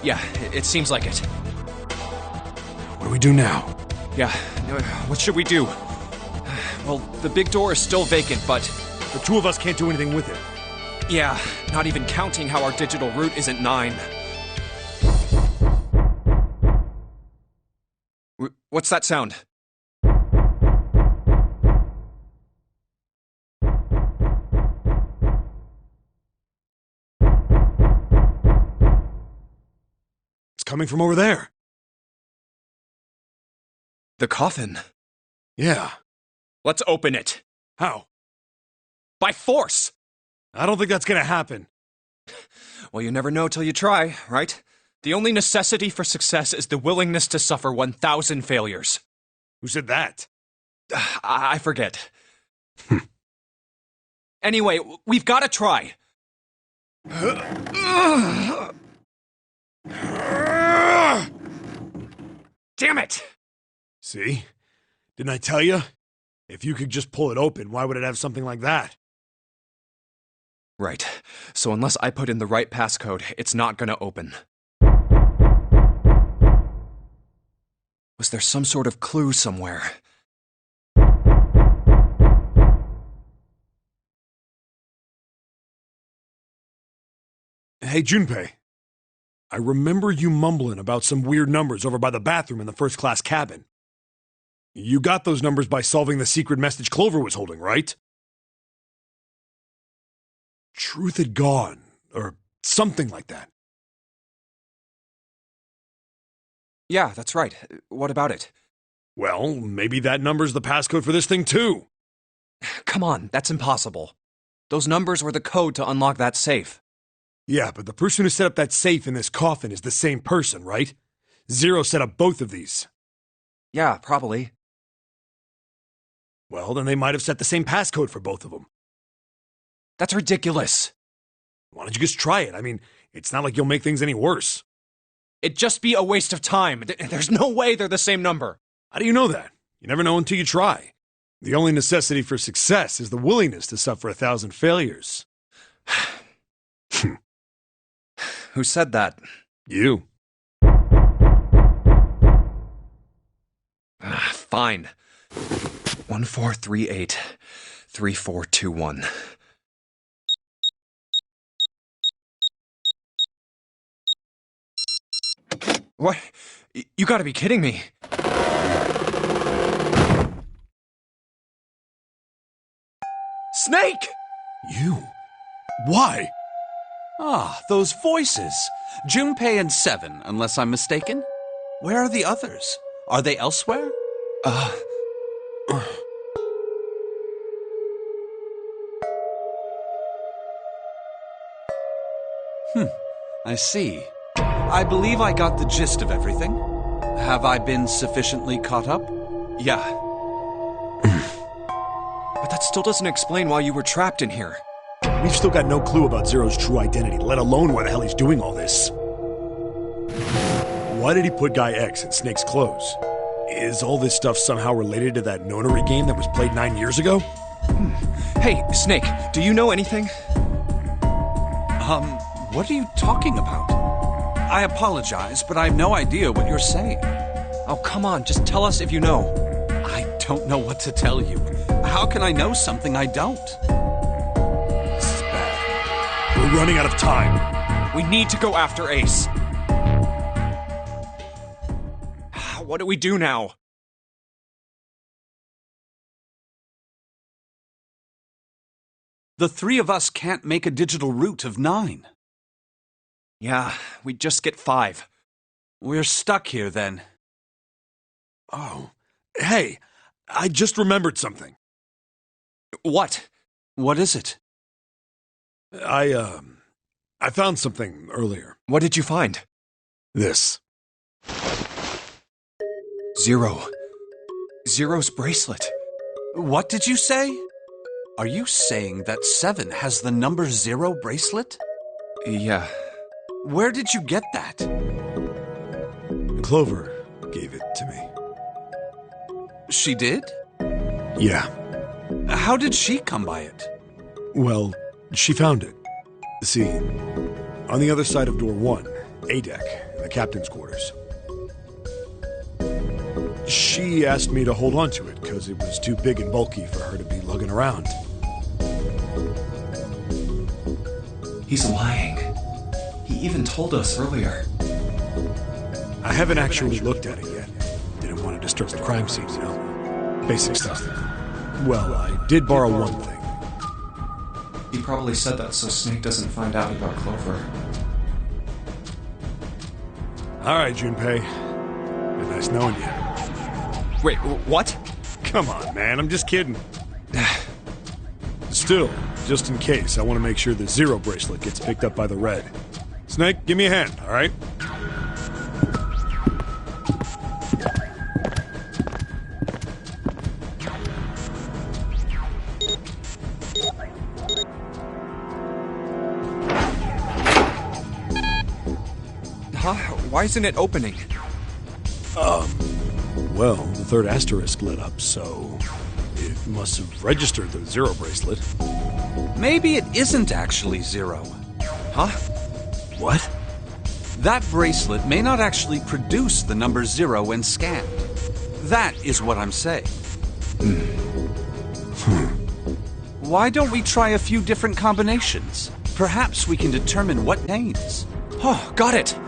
Yeah, it seems like it. What do we do now? Yeah, what should we do? Well, the big door is still vacant, but... The two of us can't do anything with it. Yeah, not even counting how our digital route isn't 9. What's that sound? It's coming from over there. The coffin. Yeah. Let's open it. How? By force! I don't think that's gonna happen. Well, you never know till you try, right? The only necessity for success is the willingness to suffer 1,000 failures. Who said that? I forget. Anyway, we've got to try. Damn it! See? Didn't I tell you? If you could just pull it open, why would it have something like that? Right. So unless I put in the right passcode, it's not gonna open. Was there some sort of clue somewhere? Hey, Junpei. I remember you mumbling about some weird numbers over by the bathroom in the first-class cabin. You got those numbers by solving the secret message Clover was holding, right? Truth had gone, or something like that. Yeah, that's right. What about it? Well, maybe that number's the passcode for this thing, too. Come on, that's impossible. Those numbers were the code to unlock that safe. Yeah, but the person who set up that safe in this coffin is the same person, right? Zero set up both of these. Yeah, probably. Well, then they might have set the same passcode for both of them. That's ridiculous. Why don't you just try it? I mean, it's not like you'll make things any worse. It'd just be a waste of time. There's no way they're the same number. How do you know that? You never know until you try. The only necessity for success is the willingness to suffer 1,000 failures. Who said that? You. Fine. 1438 3421. What? You gotta be kidding me. Snake! You? Why? Ah, those voices. Junpei and Seven, unless I'm mistaken. Where are the others? Are they elsewhere? I see. I believe I got the gist of everything. Have I been sufficiently caught up? Yeah. But that still doesn't explain why you were trapped in here. We've still got no clue about Zero's true identity, let alone why the hell he's doing all this. Why did he put Guy X in Snake's clothes? Is all this stuff somehow related to that Nonary game that was played 9 years ago? Hey, Snake, do you know anything? What are you talking about? I apologize, but I have no idea what you're saying. Oh, come on, just tell us if you know. I don't know what to tell you. How can I know something I don't? This is bad. We're running out of time. We need to go after Ace. What do we do now? The three of us can't make a digital route of 9. Yeah, we just get 5. We're stuck here then. Oh. Hey, I just remembered something. What? What is it? I found something earlier. What did you find? This. Zero's bracelet. What did you say? Are you saying that 7 has the number 0 bracelet? Yeah. Where did you get that? Clover gave it to me. She did? Yeah. How did she come by it? Well, she found it. See, on the other side of door 1, A deck, in the captain's quarters. She asked me to hold on to it because it was too big and bulky for her to be lugging around. He's lying. He even told us earlier. I haven't actually looked at it yet. Didn't want to disturb the crime scene, you know? Basic stuff. Well, I did borrow one thing. He probably said that so Snake doesn't find out about Clover. All right, Junpei. Been nice knowing you. Wait, what? Come on, man. I'm just kidding. Still, just in case, I want to make sure the 0 bracelet gets picked up by the red. Snake, give me a hand, all right? Huh? Why isn't it opening? Well, the third asterisk lit up, so it must have registered the 0 bracelet. Maybe it isn't actually 0. Huh? What? That bracelet may not actually produce the number 0 when scanned. That is what I'm saying. Why don't we try a few different combinations? Perhaps we can determine what names. Oh, got it!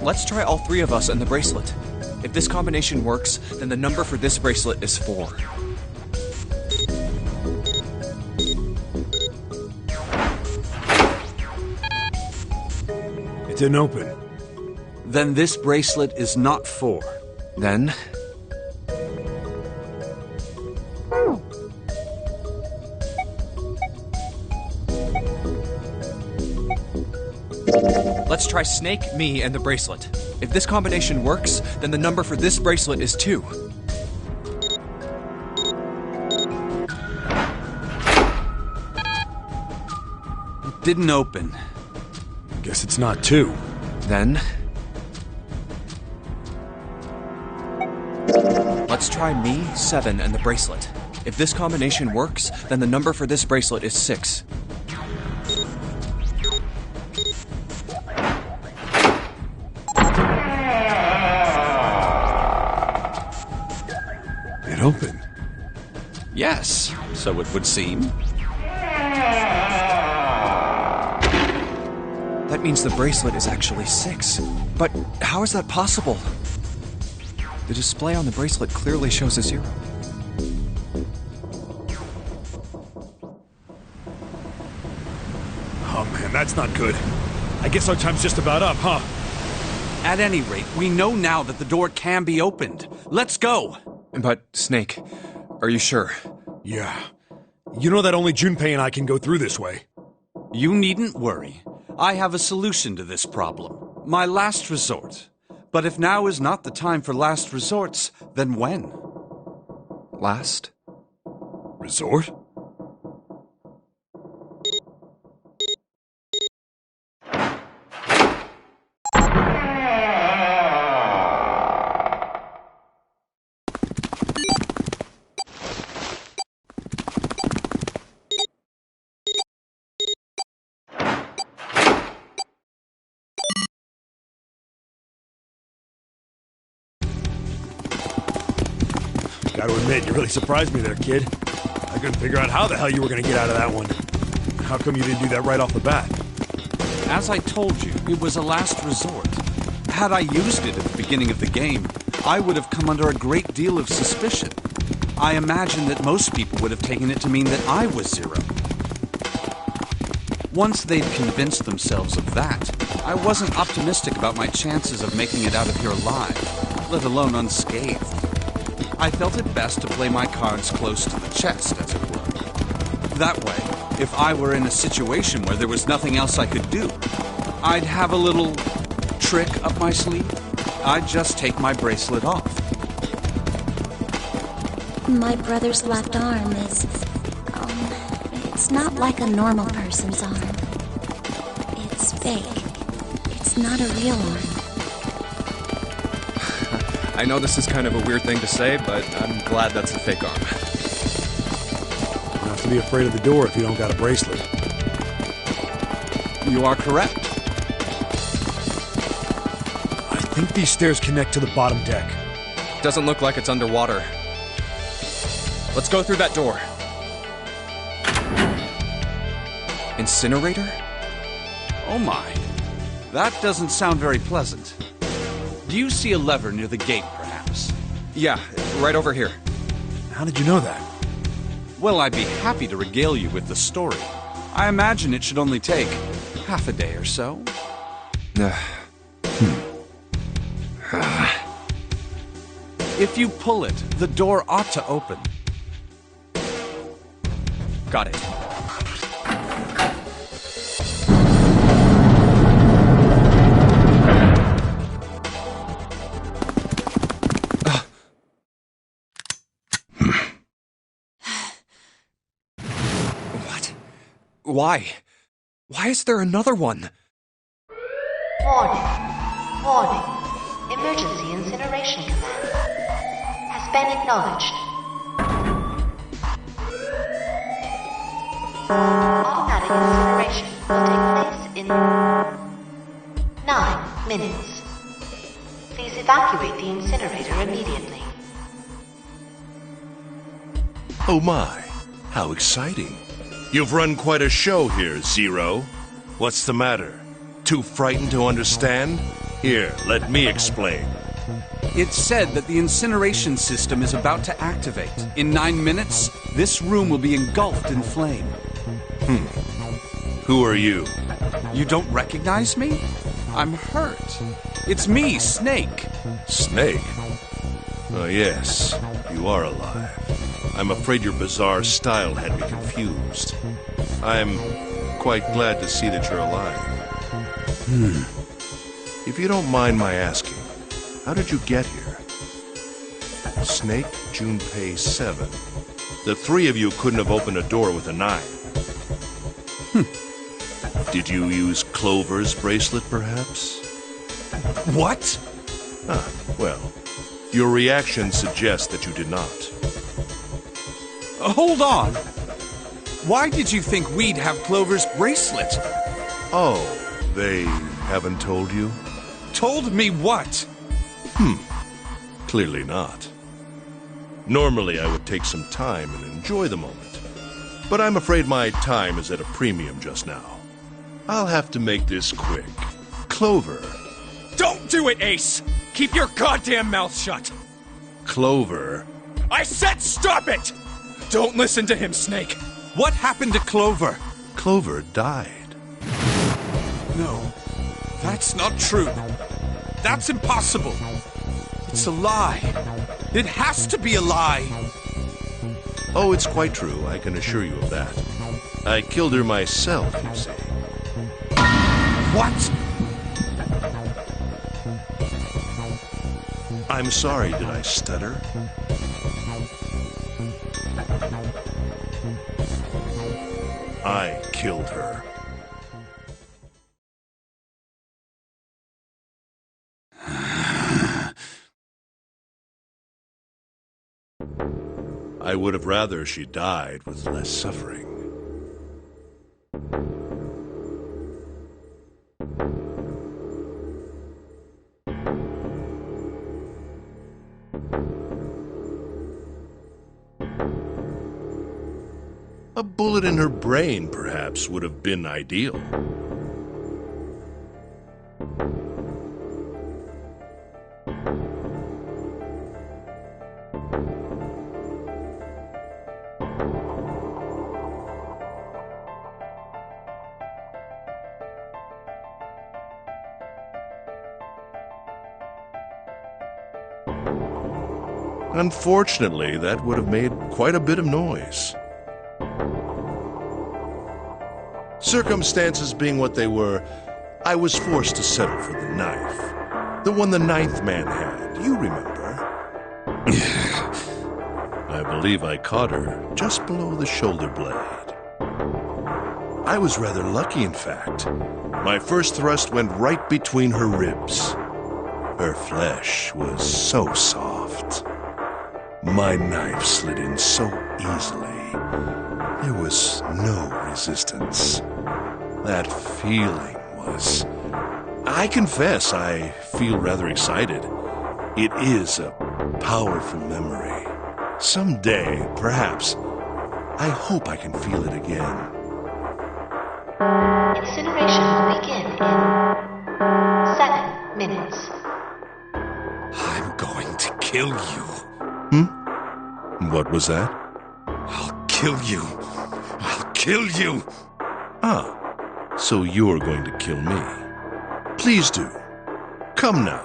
Let's try all 3 of us and the bracelet. If this combination works, then the number for this bracelet is 4. It didn't open. Then this bracelet is not 4. Then... let's try Snake, me, and the bracelet. If this combination works, then the number for this bracelet is 2. It didn't open. Guess it's not 2. Then... let's try me, 7, and the bracelet. If this combination works, then the number for this bracelet is 6. It opened. Yes, so it would seem. That means the bracelet is actually 6. But how is that possible? The display on the bracelet clearly shows a 0. Oh man, that's not good. I guess our time's just about up, huh? At any rate, we know now that the door can be opened. Let's go! But, Snake, are you sure? Yeah. You know that only Junpei and I can go through this way. You needn't worry. I have a solution to this problem. My last resort. But if now is not the time for last resorts, then when? Last? Resort? Gotta admit, you really surprised me there, kid. I couldn't figure out how the hell you were gonna get out of that one. How come you didn't do that right off the bat? As I told you, it was a last resort. Had I used it at the beginning of the game, I would have come under a great deal of suspicion. I imagine that most people would have taken it to mean that I was Zero. Once they'd convinced themselves of that, I wasn't optimistic about my chances of making it out of here alive, let alone unscathed. I felt it best to play my cards close to the chest, as it were. That way, if I were in a situation where there was nothing else I could do, I'd have a little trick up my sleeve. I'd just take my bracelet off. My brother's left arm is, it's not like a normal person's arm. It's fake. It's not a real arm. I know this is kind of a weird thing to say, but I'm glad that's a fake arm. You don't have to be afraid of the door if you don't got a bracelet. You are correct. I think these stairs connect to the bottom deck. Doesn't look like it's underwater. Let's go through that door. Incinerator? Oh my. That doesn't sound very pleasant. Do you see a lever near the gate, perhaps? Yeah, right over here. How did you know that? Well, I'd be happy to regale you with the story. I imagine it should only take half a day or so. If you pull it, the door ought to open. Got it. What? Why? Why is there another one? Warning. Warning. Emergency incineration command has been acknowledged. Automatic incineration will take place in 9 minutes. Please evacuate the incinerator immediately. Oh my, how exciting. You've run quite a show here, Zero. What's the matter? Too frightened to understand? Here, let me explain. It's said that the incineration system is about to activate. In 9 minutes, this room will be engulfed in flame. Who are you? You don't recognize me? I'm hurt. It's me, Snake. Snake? Oh yes, you are alive. I'm afraid your bizarre style had me confused. I'm quite glad to see that you're alive. If you don't mind my asking, how did you get here? Snake, Junpei 7. The three of you couldn't have opened a door with a 9. Did you use Clover's bracelet, perhaps? What? Well, your reaction suggests that you did not. Hold on. Why did you think we'd have Clover's bracelet? Oh, they haven't told you? Told me what? Clearly not. Normally, I would take some time and enjoy the moment. But I'm afraid my time is at a premium just now. I'll have to make this quick. Clover. Don't do it, Ace! Keep your goddamn mouth shut! Clover. I said stop it! Don't listen to him, Snake! What happened to Clover? Clover died. No, that's not true. That's impossible. It's a lie. It has to be a lie. Oh, it's quite true, I can assure you of that. I killed her myself, you see. What? I'm sorry, did I stutter? I killed her. I would have rather she died with less suffering. A bullet in her brain, perhaps, would have been ideal. Unfortunately, that would have made quite a bit of noise. Circumstances being what they were, I was forced to settle for the knife. The one the ninth man had, you remember. I believe I caught her just below the shoulder blade. I was rather lucky, in fact. My first thrust went right between her ribs. Her flesh was so soft. My knife slid in so easily. There was no resistance. That feeling was... I confess, I feel rather excited. It is a powerful memory. Someday, perhaps, I hope I can feel it again. Incineration will begin in 7 minutes. I'm going to kill you. What was that? I'll kill you. I'll kill you. Ah, so you're going to kill me. Please do. Come now.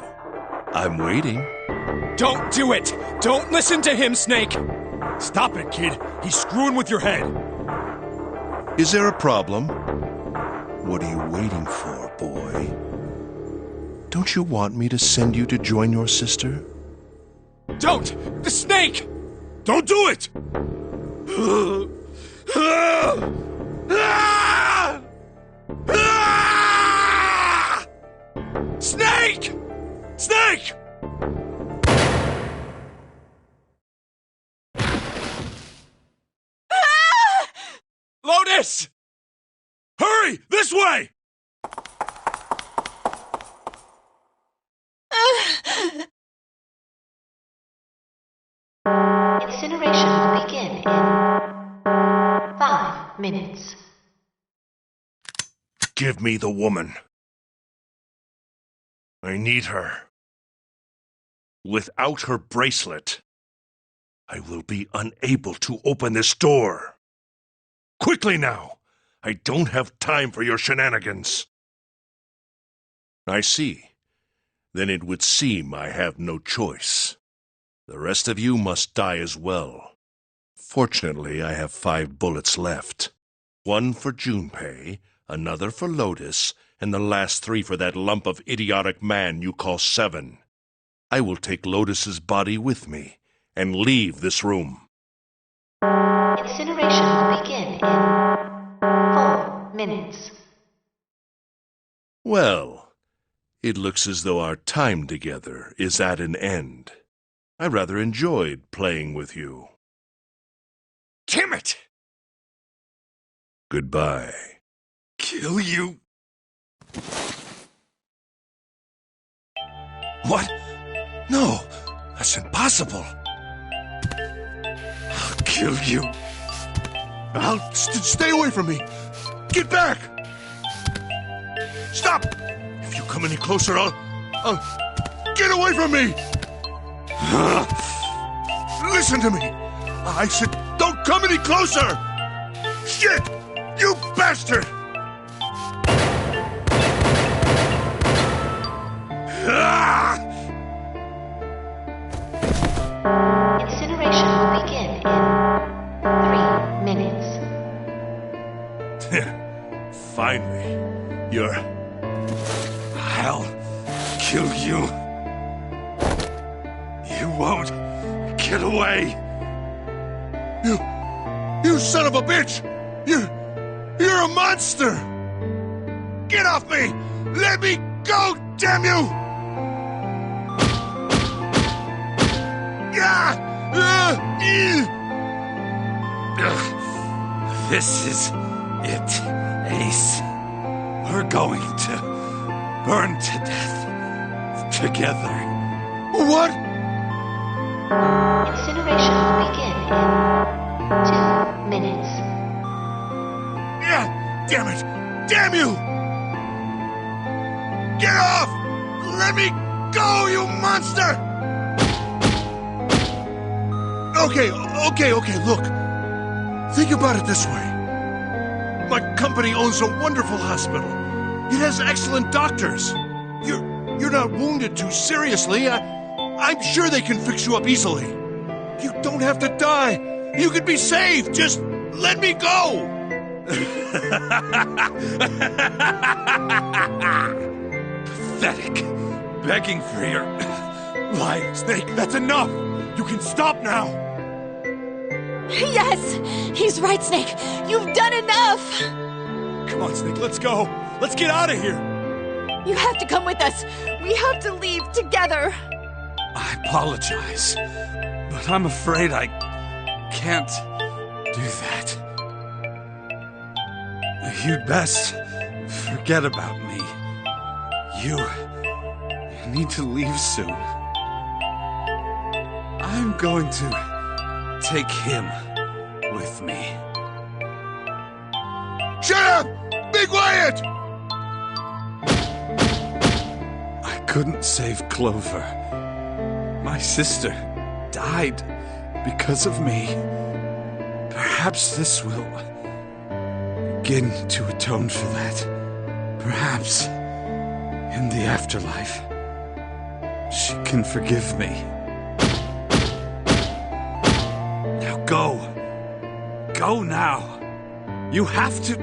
I'm waiting. Don't do it! Don't listen to him, Snake! Stop it, kid. He's screwing with your head. Is there a problem? What are you waiting for, boy? Don't you want me to send you to join your sister? Don't! The snake! Don't do it! Snake! Snake! Lotus! Hurry! This way! Incineration will begin in 5 minutes. Give me the woman. I need her. Without her bracelet, I will be unable to open this door. Quickly now! I don't have time for your shenanigans. I see. Then it would seem I have no choice. The rest of you must die as well. Fortunately, I have 5 bullets left. 1 for Junpei, another for Lotus, and the last 3 for that lump of idiotic man you call 7. I will take Lotus's body with me and leave this room. Incineration will begin in 4 minutes. Well, it looks as though our time together is at an end. I rather enjoyed playing with you. Damn it! Goodbye. Kill you? What? No, that's impossible. I'll kill you. Stay away from me! Get back! Stop! If you come any closer, I'll... Get away from me! Listen to me! I said, don't come any closer! Shit! You bastard! Incineration will begin in 3 minutes. Finally, you're... I'll kill you. You won't get away. You son of a bitch! You're a monster! Get off me! Let me go, damn you! This is it, Ace. We're going to burn to death together. What? Incineration will begin in 2 minutes. Damn it! Damn you! Get off! Let me go, you monster! Okay, look. Think about it this way. My company owns a wonderful hospital. It has excellent doctors. You're not wounded too seriously. I'm sure they can fix you up easily. You don't have to die. You could be saved. Just let me go. Pathetic. Begging for your life. Snake, that's enough! You can stop now! Yes! He's right, Snake. You've done enough! Come on, Snake, let's go! Let's get out of here! You have to come with us. We have to leave together. I apologize, but I'm afraid I can't do that. You'd best forget about me. You need to leave soon. I'm going to take him with me. Shut up! Be quiet! I couldn't save Clover. My sister died because of me. Perhaps this will begin to atone for that. Perhaps in the afterlife, she can forgive me. Now go. Go now. You have to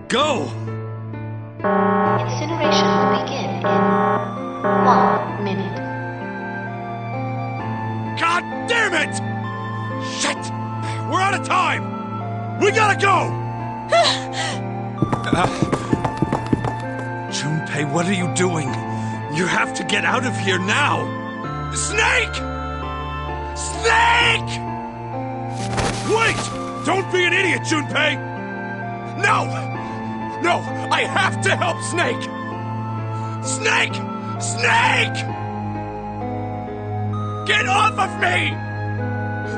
go. Incineration will begin in 1 minute. God damn it! Shit! We're out of time! We gotta go! Junpei, what are you doing? You have to get out of here now! Snake! Snake! Wait! Don't be an idiot, Junpei! No! No! I have to help Snake! Snake! Snake! Get off of me!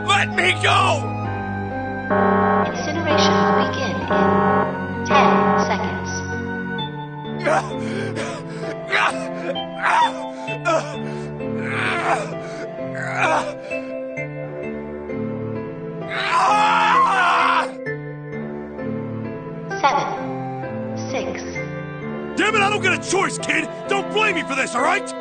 Let me go! Incineration will begin in 10 seconds. Seven, 6. Damn it, I don't get a choice, kid! Don't blame me for this, alright?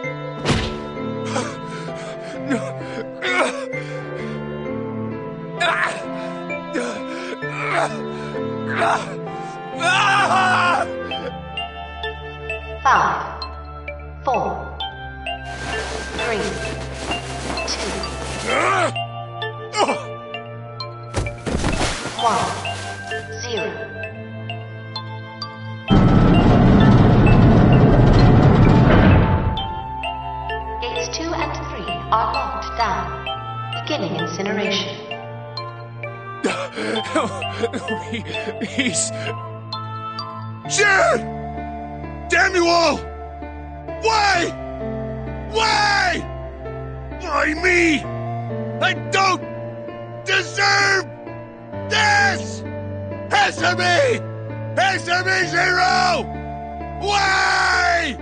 5, 4, 3, 2, 1, 0. Gates 2 and 3 are locked down, beginning incineration. He's... Jared! Damn you all! Why? Why? Why me? I don't deserve this! Answer me! Answer me, Zero! Why?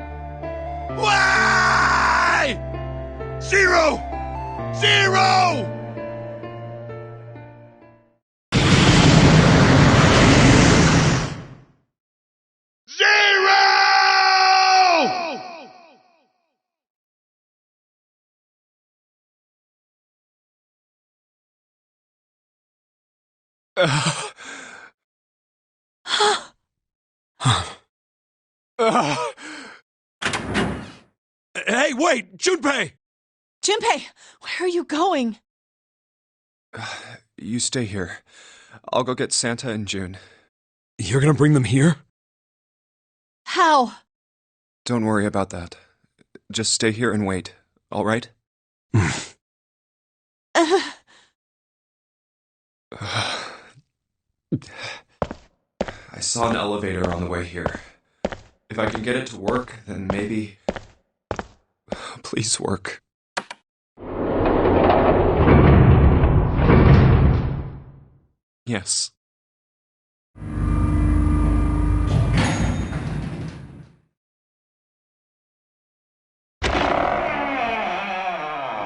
Why? Zero! Zero! Hey, wait! Junpei! Junpei, where are you going? You stay here. I'll go get Santa and June. You're gonna bring them here? How? Don't worry about that. Just stay here and wait, all right? I saw an elevator on the way here. If I can get it to work, then maybe... Please work. Yes.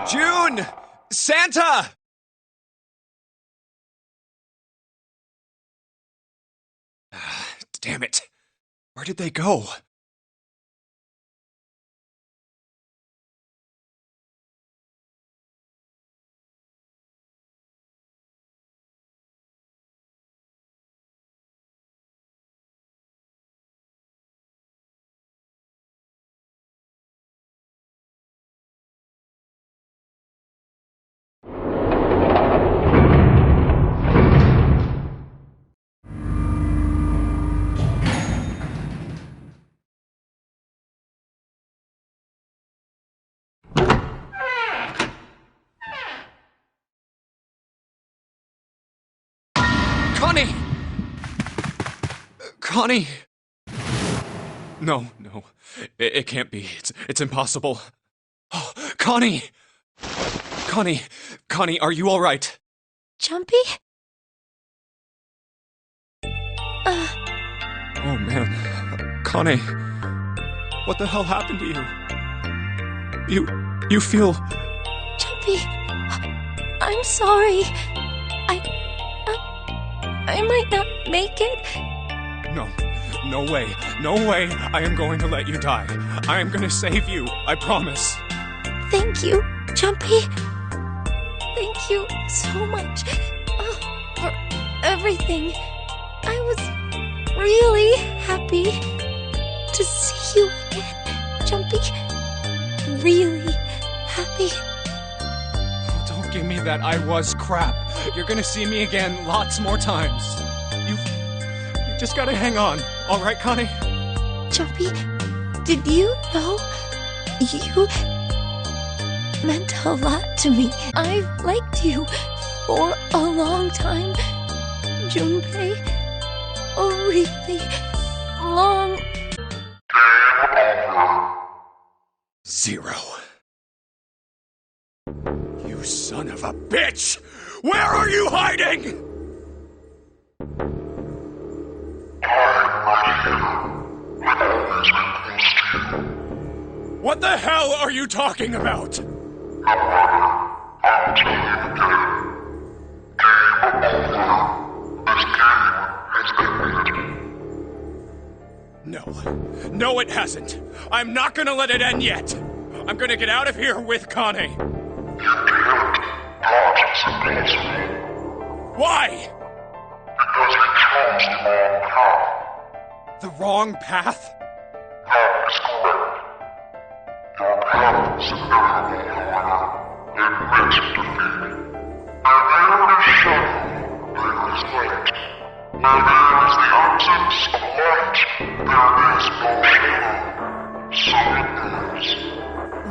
June! Santa! Damn it. Where did they go? Connie! Connie! No. It can't be. It's impossible. Oh, Connie! Connie, are you all right? Jumpy? Oh, man. Connie, what the hell happened to you? You feel... Jumpy, I'm sorry. I might not make it. No way. I am going to let you die. I am going to save you. I promise. Thank you, Jumpy. Thank you so much for everything. I was really happy to see you again, Jumpy. Really happy. Don't give me that I was crap. You're gonna see me again lots more times. You just gotta hang on. All right, Connie? Jumpy, did you know you meant a lot to me? I've liked you for a long time, Junpei. A really long... 0. You son of a bitch! Where are you hiding? What the hell are you talking about? No, it hasn't. I'm not gonna let it end yet. I'm gonna get out of here with Connie. Why? Because we chose the wrong path. The wrong path? That is correct. Your path is inevitable, however. Admit defeat. Where there is shadow, there is light. Where there is the absence of light, there is no shadow. So it is.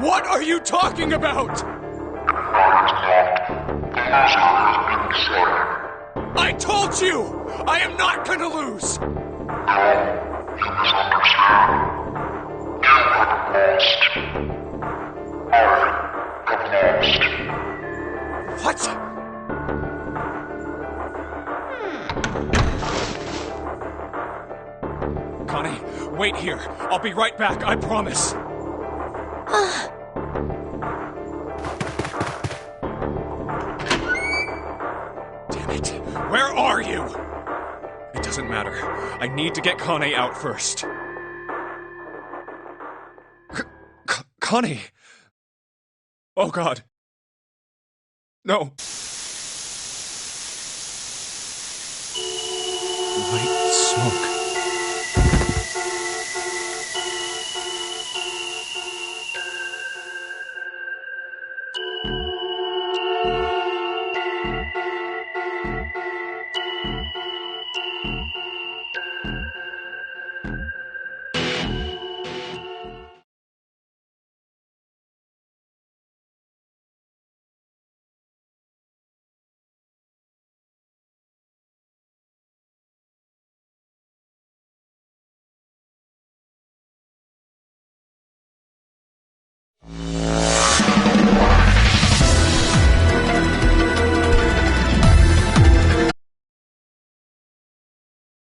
What are you talking about? That is not. The loser has been decided. I told you! I am not gonna lose! No, you misunderstand. You have lost. I have lost. What? Connie, wait here. I'll be right back, I promise. Damn it. Where are you? It doesn't matter. I need to get Connie out first. Connie! Oh God. No.